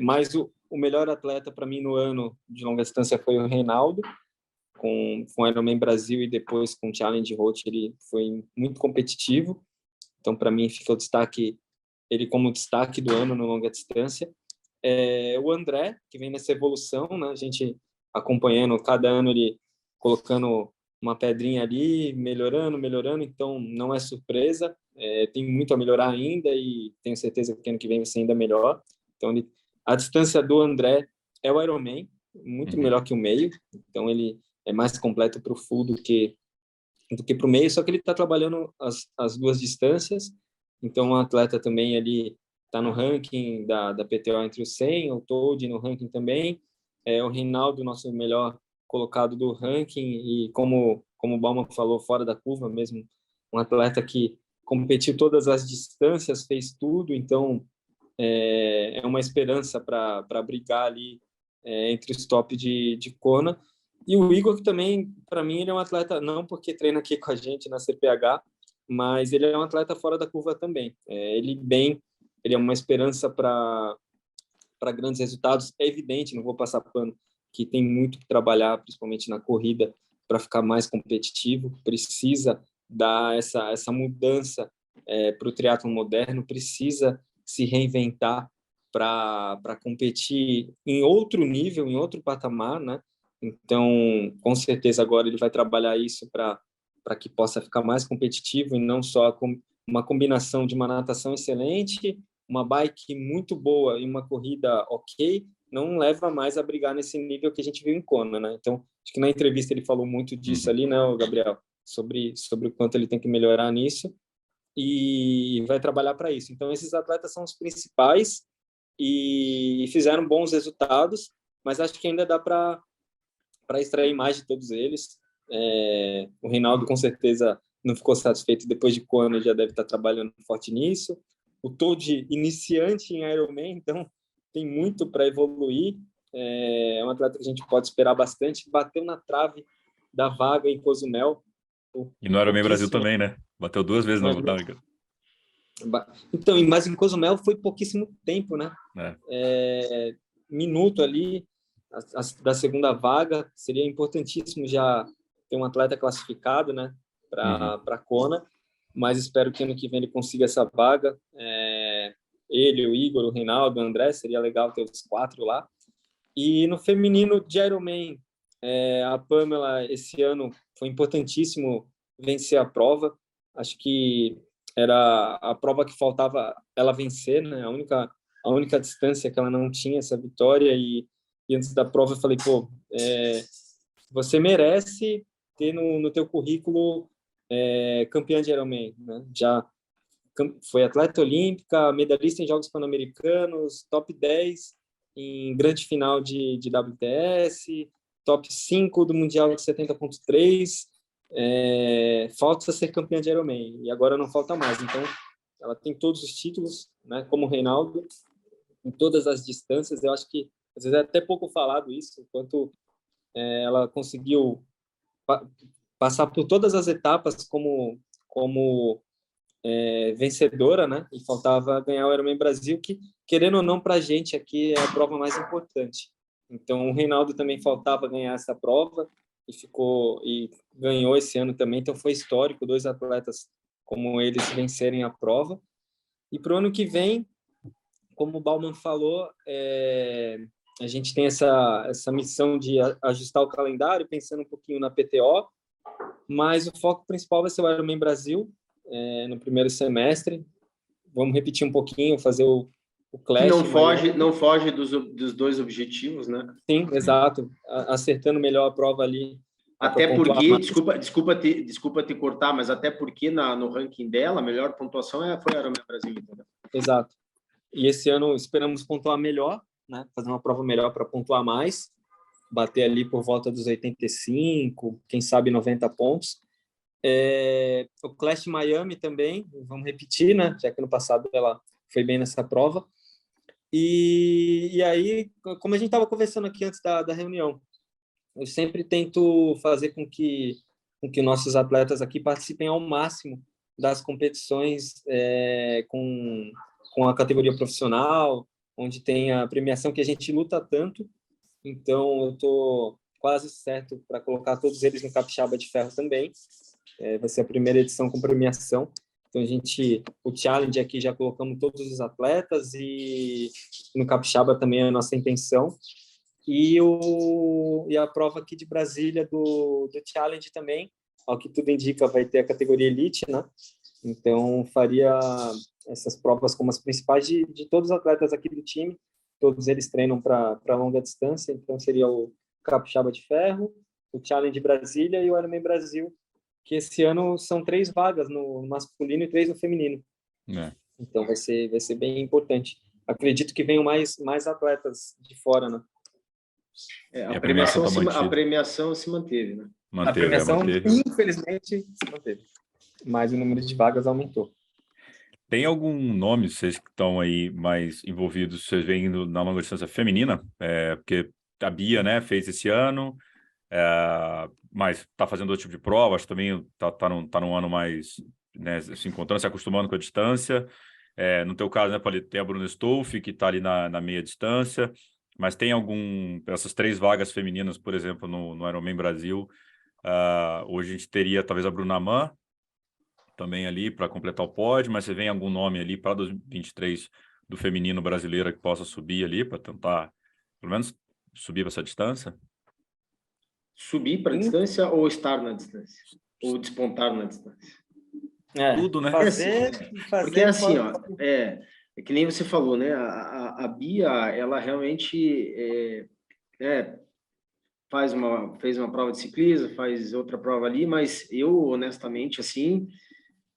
Speaker 3: Mas o melhor atleta para mim no ano de longa distância foi o Reinaldo, com o Ironman Brasil e depois com o Challenge Roth, ele foi muito competitivo. Então, para mim, fica o destaque, ele como destaque do ano no longa distância. O André, que vem nessa evolução, né? A gente acompanhando cada ano ele colocando uma pedrinha ali, melhorando, então não é surpresa. Tem muito a melhorar ainda e tenho certeza que ano que vem vai ser ainda melhor. Então, a distância do André é o Ironman, muito melhor que o meio, então ele é mais completo para o full do que para o meio, só que ele está trabalhando as duas distâncias, então o atleta também ali está no ranking da PTO entre os 100, o Toad no ranking também, o Reinaldo, nosso melhor colocado do ranking, e como o Bauman falou, fora da curva mesmo, um atleta que competiu todas as distâncias, fez tudo, então é uma esperança para brigar ali entre os top de Kona. E o Igor, que também, para mim, ele é um atleta, não porque treina aqui com a gente na CPH, mas ele é um atleta fora da curva também. Ele é uma esperança para grandes resultados. É evidente, não vou passar pano, que tem muito que trabalhar, principalmente na corrida, para ficar mais competitivo. Precisa dar essa mudança para o triatlon moderno, precisa se reinventar para competir em outro nível, em outro patamar, né? Então, com certeza agora ele vai trabalhar isso para que possa ficar mais competitivo e não só com uma combinação de uma natação excelente, uma bike muito boa e uma corrida ok, não leva mais a brigar nesse nível que a gente viu em Kona, né? Então, acho que na entrevista ele falou muito disso ali, né, Gabriel? Sobre o quanto ele tem que melhorar nisso e vai trabalhar para isso. Então, esses atletas são os principais e fizeram bons resultados, mas acho que ainda dá para extrair mais de todos eles. O Reinaldo, com certeza, não ficou satisfeito depois de Kona, já deve estar trabalhando forte nisso. tô de iniciante em Ironman, então tem muito para evoluir. É um atleta que a gente pode esperar bastante. Bateu na trave da vaga em Cozumel.
Speaker 1: E no Ironman Brasil
Speaker 3: Pouquíssimo.
Speaker 1: também, né? Bateu 2 vezes
Speaker 3: Mas,
Speaker 1: na...
Speaker 3: então, mas em Cozumel foi pouquíssimo tempo, né? Minuto ali da segunda vaga. Seria importantíssimo já ter um atleta classificado, né? Para Kona. Mas espero que ano que vem ele consiga essa vaga. Ele, o Igor, o Reinaldo, o André, seria legal ter os 4 lá. E no feminino de Ironman, a Pamela, esse ano, foi importantíssimo vencer a prova. Acho que era a prova que faltava ela vencer, né? A única distância que ela não tinha essa vitória. E antes da prova eu falei, pô, você merece ter no teu currículo campeã de Ironman, né? Já foi atleta olímpica, medalhista em Jogos Pan-Americanos, top 10 em grande final de WTS, top 5 do Mundial de 70.3. Falta ser campeã de Ironman, e agora não falta mais. Então, ela tem todos os títulos, né, como o Reinaldo, em todas as distâncias. Eu acho que, às vezes, é até pouco falado isso, enquanto ela conseguiu passar por todas as etapas como vencedora, né? E faltava ganhar o Ironman Brasil, que, querendo ou não, para a gente aqui é a prova mais importante. Então, o Reinaldo também faltava ganhar essa prova e ganhou esse ano também. Então, foi histórico, 2 atletas como eles vencerem a prova. E para o ano que vem, como o Bauman falou, a gente tem essa missão de ajustar o calendário, pensando um pouquinho na PTO, mas o foco principal vai ser o Ironman Brasil, no primeiro semestre. Vamos repetir um pouquinho, fazer o Clash.
Speaker 2: Que não foge dos 2 objetivos, né?
Speaker 3: Sim, exato. Acertando melhor a prova ali.
Speaker 2: Até porque, desculpa te cortar, mas até porque no ranking dela, a melhor pontuação foi a Ironman Brasil, entendeu?
Speaker 3: Exato. E esse ano esperamos pontuar melhor, né? Fazer uma prova melhor para pontuar mais, bater ali por volta dos 85, quem sabe 90 pontos. O Clash Miami também, vamos repetir, né? Já que no passado ela foi bem nessa prova. E aí, como a gente estava conversando aqui antes da reunião, eu sempre tento fazer com que nossos atletas aqui participem ao máximo das competições com a categoria profissional, onde tem a premiação que a gente luta tanto. Então, eu estou quase certo para colocar todos eles no Capixaba de Ferro também. Vai ser a primeira edição com premiação. Então, o challenge aqui já colocamos todos os atletas e no Capixaba também é a nossa intenção. E a prova aqui de Brasília do challenge também, ao que tudo indica, vai ter a categoria Elite, né? Então, faria essas provas como as principais de todos os atletas aqui do time. Todos eles treinam para longa distância, então seria o Capixaba de Ferro, o Challenge Brasília e o Ironman Brasil, que esse ano são 3 vagas no masculino e 3 no feminino. Então vai ser bem importante. Acredito que venham mais atletas de fora, né?
Speaker 2: A premiação se manteve, né?
Speaker 3: A premiação, infelizmente, se manteve. Mas o número de vagas aumentou.
Speaker 1: Tem algum nome, vocês que estão aí mais envolvidos, vocês veem na longa distância feminina? Porque a Bia, né, fez esse ano, mas está fazendo outro tipo de prova, acho que também tá num ano mais, né, se encontrando, se acostumando com a distância. No teu caso, né, Paulo, tem a Bruna Stolfi, que está ali na meia distância, mas tem essas 3 vagas femininas, por exemplo, no Ironman Brasil, hoje a gente teria talvez a Bruna Mann, também ali para completar o pódio, mas você vem algum nome ali para 2023 do feminino brasileiro que possa subir ali para tentar, pelo menos, subir para essa distância?
Speaker 2: Subir para a distância ou estar na distância? Ou despontar na distância?
Speaker 1: Tudo, né?
Speaker 2: Porque assim, ó, que nem você falou, né? A Bia, ela realmente fez uma prova de ciclismo, faz outra prova ali, mas eu, honestamente, assim,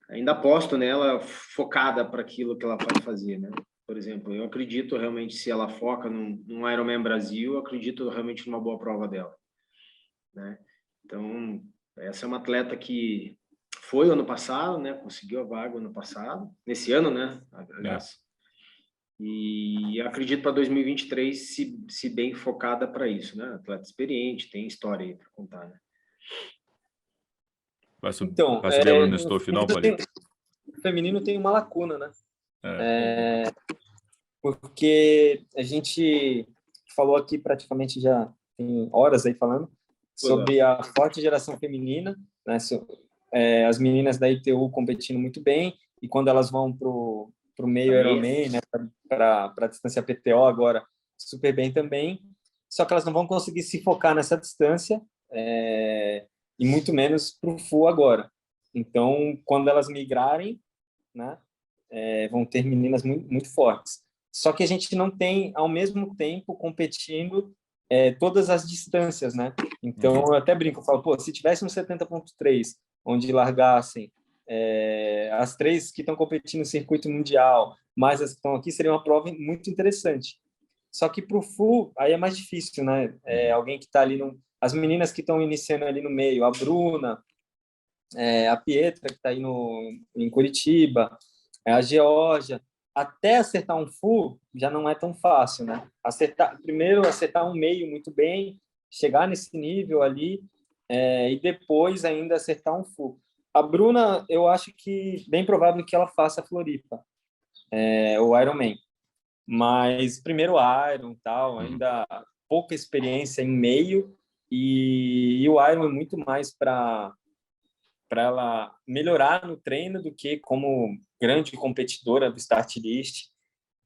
Speaker 2: ainda aposto nela focada para aquilo que ela pode fazer, né? Por exemplo, eu acredito realmente, se ela foca num Ironman Brasil, eu acredito realmente numa boa prova dela, né? Então, essa é uma atleta que Foi ano passado, né? Conseguiu a vaga ano passado, nesse ano, né? Aliás. E acredito para 2023 se bem focada para isso, né? Atleta experiente, tem história aí para contar, né?
Speaker 3: Então,
Speaker 1: vai subir a Bruna Stoff, não, Palito?
Speaker 3: o feminino tem uma lacuna, né?
Speaker 1: É.
Speaker 3: Porque a gente falou aqui praticamente já tem horas aí falando sobre a forte geração feminina, né? As meninas da ITU competindo muito bem, e quando elas vão para o meio Ironman, né? Para a distância PTO agora, super bem também, só que elas não vão conseguir se focar nessa distância, e muito menos para o full agora. Então, quando elas migrarem, né? Vão ter meninas muito, muito fortes. Só que a gente não tem, ao mesmo tempo, competindo todas as distâncias, né? Então, eu até brinco, eu falo, pô, se tivesse um 70.3, onde largassem as 3 que estão competindo no circuito mundial, mais as que estão aqui, seria uma prova muito interessante. Só que para o full, aí é mais difícil, né? Alguém que está ali, as meninas que estão iniciando ali no meio, a Bruna, a Pietra, que está aí em Curitiba, a Geórgia, até acertar um full já não é tão fácil, né? Primeiro acertar um meio muito bem, chegar nesse nível ali, e depois ainda acertar um full. A Bruna, eu acho que bem provável que ela faça a Floripa, o Ironman. Mas primeiro Iron, tal, ainda pouca experiência em meio, e o Iron é muito mais para ela melhorar no treino do que como grande competidora do start list,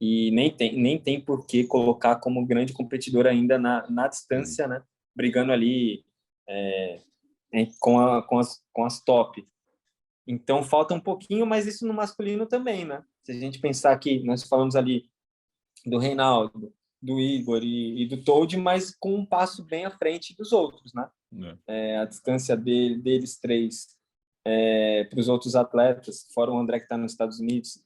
Speaker 3: e nem tem por que colocar como grande competidora ainda na distância, né? Brigando ali com as top. Então falta um pouquinho, mas isso no masculino também, né? Se a gente pensar que nós falamos ali do Reinaldo, do Igor e do Toad, mas com um passo bem à frente dos outros, né? A distância deles 3 para os outros atletas, fora o André que está nos Estados Unidos,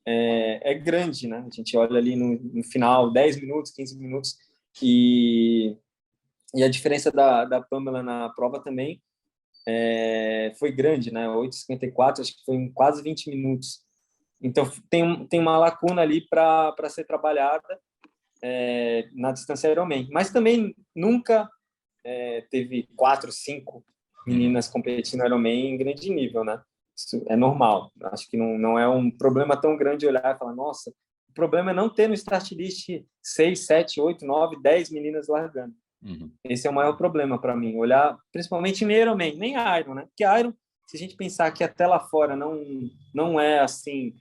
Speaker 3: é grande, né? A gente olha ali no final, 10 minutos, 15 minutos, e a diferença da Pamela na prova também foi grande, né? 8,54, acho que foi em quase 20 minutos. Então, tem uma lacuna ali para ser trabalhada na distância Ironman. Mas também nunca teve 4, 5 meninas competindo no Ironman em grande nível, né? Isso é normal. Acho que não é um problema tão grande olhar e falar, nossa, o problema é não ter no start list 6, 7, 8, 9, 10 meninas largando. Esse é o maior problema para mim. Olhar, principalmente em Ironman, nem Iron, né? Porque Iron, se a gente pensar que até lá fora não é assim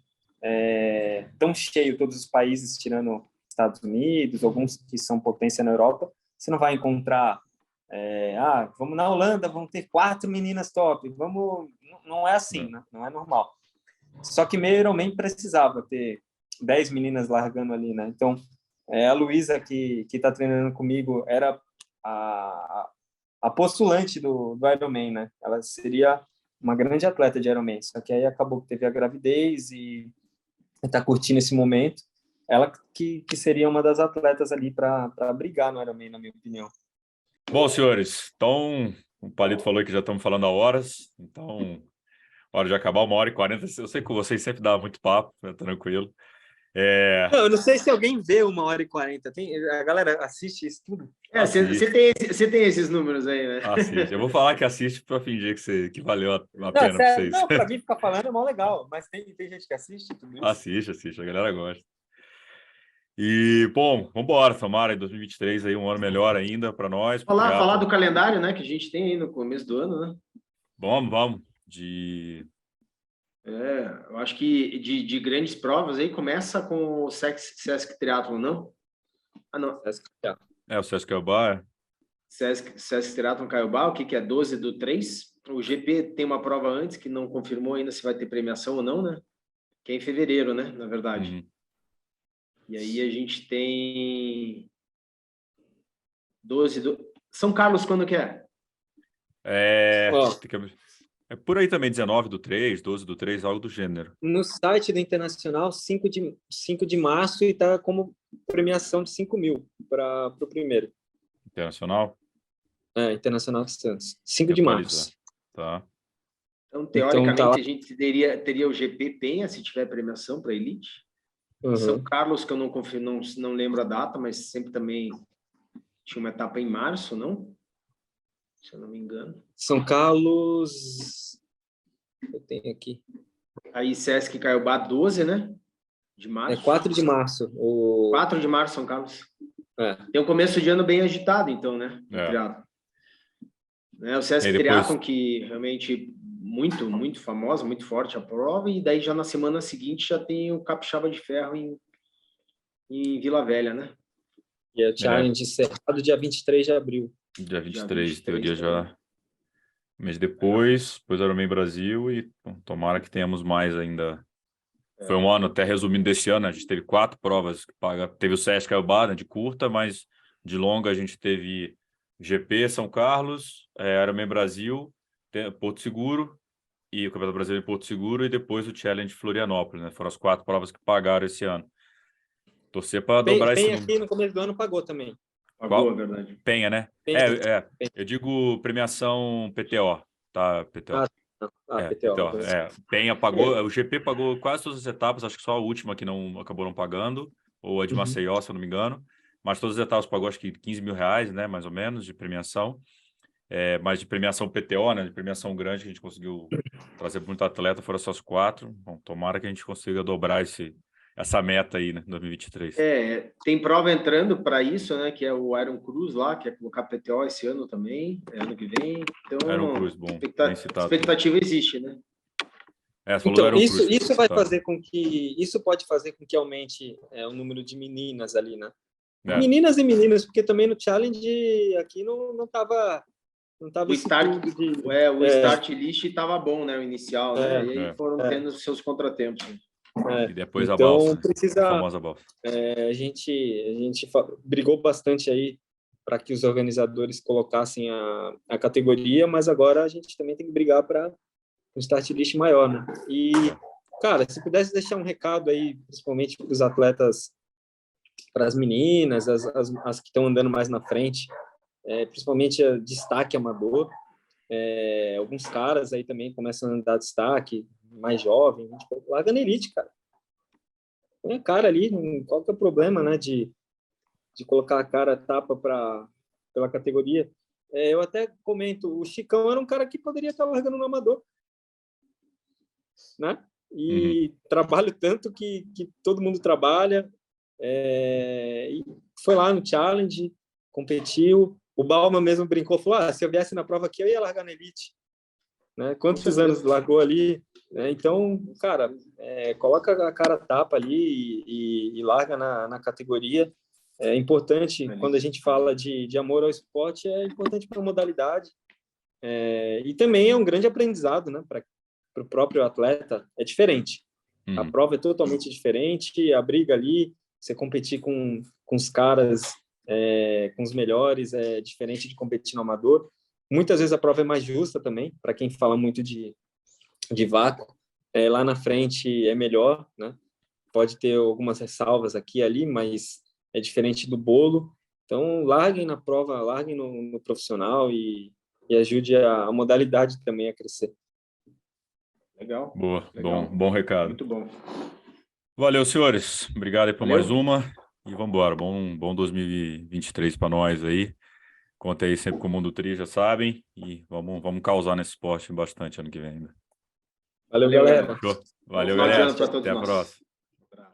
Speaker 3: tão cheio todos os países, tirando Estados Unidos, alguns que são potência na Europa, você não vai encontrar vamos na Holanda, vamos ter 4 meninas top, não é assim, né? Não é normal. Só que meio Ironman precisava ter 10 meninas largando ali, né? Então, a Luísa, que está treinando comigo, era a postulante do Ironman, né? Ela seria uma grande atleta de Ironman, só que aí acabou que teve a gravidez e está curtindo esse momento. Ela que seria uma das atletas ali para brigar no Ironman, na minha opinião.
Speaker 1: Bom, senhores, então o Palito falou que já estamos falando há horas, então hora de acabar, 1h40. Eu sei que com vocês sempre dá muito papo, tranquilo.
Speaker 3: Não, eu não sei se alguém vê 1h40. A galera assiste isso tudo?
Speaker 2: Você tem esses números aí, né?
Speaker 1: Assiste. Eu vou falar que assiste para fingir que valeu a pena para vocês.
Speaker 3: Não, para mim ficar falando é mó legal, mas tem gente que assiste tudo isso.
Speaker 1: Assiste, a galera gosta. E, bom, vamos embora, tomara, em 2023 aí um ano melhor ainda para nós.
Speaker 2: Falar do calendário, né, que a gente tem aí no começo do ano, né?
Speaker 1: Vamos.
Speaker 2: Eu acho que de grandes provas aí começa com o Sesc Triathlon, não? Ah, não.
Speaker 1: O Sesc Caiobá.
Speaker 2: Sesc Triathlon Caiobá, o que é 12/3? O GP tem uma prova antes que não confirmou ainda se vai ter premiação ou não, né? Que é em fevereiro, né? Na verdade. E aí a gente tem 12 do... São Carlos, quando que é?
Speaker 1: É por aí também, 19/3, 12/3, algo do gênero.
Speaker 3: No site do Internacional, 5 de março, e está como premiação de 5 mil para o primeiro.
Speaker 1: Internacional?
Speaker 3: Internacional de Santos. 5 de março.
Speaker 1: Tá.
Speaker 2: Então, teoricamente,
Speaker 3: tá lá.
Speaker 2: a gente teria o GP Penha, se tiver premiação para Elite. São Carlos, que eu não confio, não lembro a data, mas sempre também tinha uma etapa em março, não? Se eu não me engano.
Speaker 3: São Carlos, eu tenho aqui.
Speaker 2: Aí Sesc Caiobá 12, né? De março.
Speaker 3: É 4 de março.
Speaker 2: 4 de março, São Carlos.
Speaker 3: É.
Speaker 2: Tem um começo de ano bem agitado, então, né?
Speaker 1: É.
Speaker 2: Triatlon. Né? O Sesc
Speaker 1: depois...
Speaker 2: Triatlon, que realmente muito, muito famosa, muito forte a prova, e daí já na semana seguinte já tem o Capixaba de Ferro em Vila Velha, né?
Speaker 3: E é o Challenge encerrado dia 23 de abril.
Speaker 1: Dia 23, teu dia já... Mês depois era o Ironman Brasil e tomara que tenhamos mais ainda. Foi um ano, até resumindo desse ano, a gente teve 4 provas que paga. Teve o Sesc Caiobá, né, de curta, mas de longa a gente teve GP São Carlos, Ironman Brasil, Porto Seguro e o Campeonato Brasileiro em Porto Seguro e depois o Challenge Florianópolis, né? Foram as 4 provas que pagaram esse ano. Torcer para dobrar esse número.
Speaker 3: Aqui no começo do ano pagou também.
Speaker 2: Pagou, é verdade.
Speaker 1: Penha, né?
Speaker 3: Penha.
Speaker 1: Eu digo premiação PTO, tá? PTO.
Speaker 3: PTO.
Speaker 1: Penha pagou, o GP pagou quase todas as etapas, acho que só a última que não acabaram pagando, ou a de Maceió, se eu não me engano, mas todas as etapas pagou acho que R$15.000, né, mais ou menos, de premiação. Mas de premiação PTO, né, de premiação grande que a gente conseguiu trazer muito atleta, foram só as 4. Bom, tomara que a gente consiga dobrar essa meta aí, né, em 2023.
Speaker 2: Tem prova entrando para isso, né, que é o Iron Cruz lá, que é colocar PTO esse ano também, ano que vem. Então,
Speaker 1: Iron Cruz, bom, bem citado.
Speaker 2: Expectativa existe, né?
Speaker 3: Então, isso vai fazer com que... Isso pode fazer com que aumente o número de meninas ali, né? Meninas e meninas, porque também no Challenge aqui não tava...
Speaker 2: O start list estava bom, né? O inicial, né? E aí foram tendo seus contratempos.
Speaker 1: E depois
Speaker 3: então,
Speaker 1: a balsa,
Speaker 3: precisa,
Speaker 1: a famosa balsa.
Speaker 3: A gente brigou bastante aí para que os organizadores colocassem a categoria, mas agora a gente também tem que brigar para um start list maior, né? E, cara, se pudesse deixar um recado aí, principalmente para os atletas, para as meninas, as que estão andando mais na frente, principalmente destaque amador, alguns caras aí também começam a dar destaque, mais jovem, larga na elite, cara. Põe a cara ali, qual que é o problema, né, de colocar a cara tapa pela categoria. Eu até comento, o Chicão era um cara que poderia estar largando no amador, né? E trabalho tanto que todo mundo trabalha, e foi lá no Challenge, competiu. O Bauman mesmo brincou, falou, se eu viesse na prova aqui, eu ia largar na elite. Né? Quantos anos largou ali? Então, cara, coloca a cara tapa ali e larga na categoria. É importante, quando a gente fala de amor ao esporte, é importante para a modalidade. E também é um grande aprendizado, né? Para o próprio atleta. É diferente. A prova é totalmente diferente, a briga ali, você competir com os caras, com os melhores, é diferente de competir no amador. Muitas vezes a prova é mais justa também, para quem fala muito de vácuo. Lá na frente é melhor, né? Pode ter algumas ressalvas aqui e ali, mas é diferente do bolo. Então, larguem na prova, larguem no profissional e ajude a modalidade também a crescer.
Speaker 2: Legal.
Speaker 1: Boa,
Speaker 2: Legal.
Speaker 1: Bom recado.
Speaker 2: Muito bom.
Speaker 1: Valeu, senhores. Obrigado aí por mais uma. E vamos embora. Bom 2023 para nós aí. Conta aí sempre com o Mundo Tri, já sabem. E vamos causar nesse esporte bastante ano que vem ainda.
Speaker 3: Valeu, galera.
Speaker 1: Valeu, galera.
Speaker 2: Até a próxima.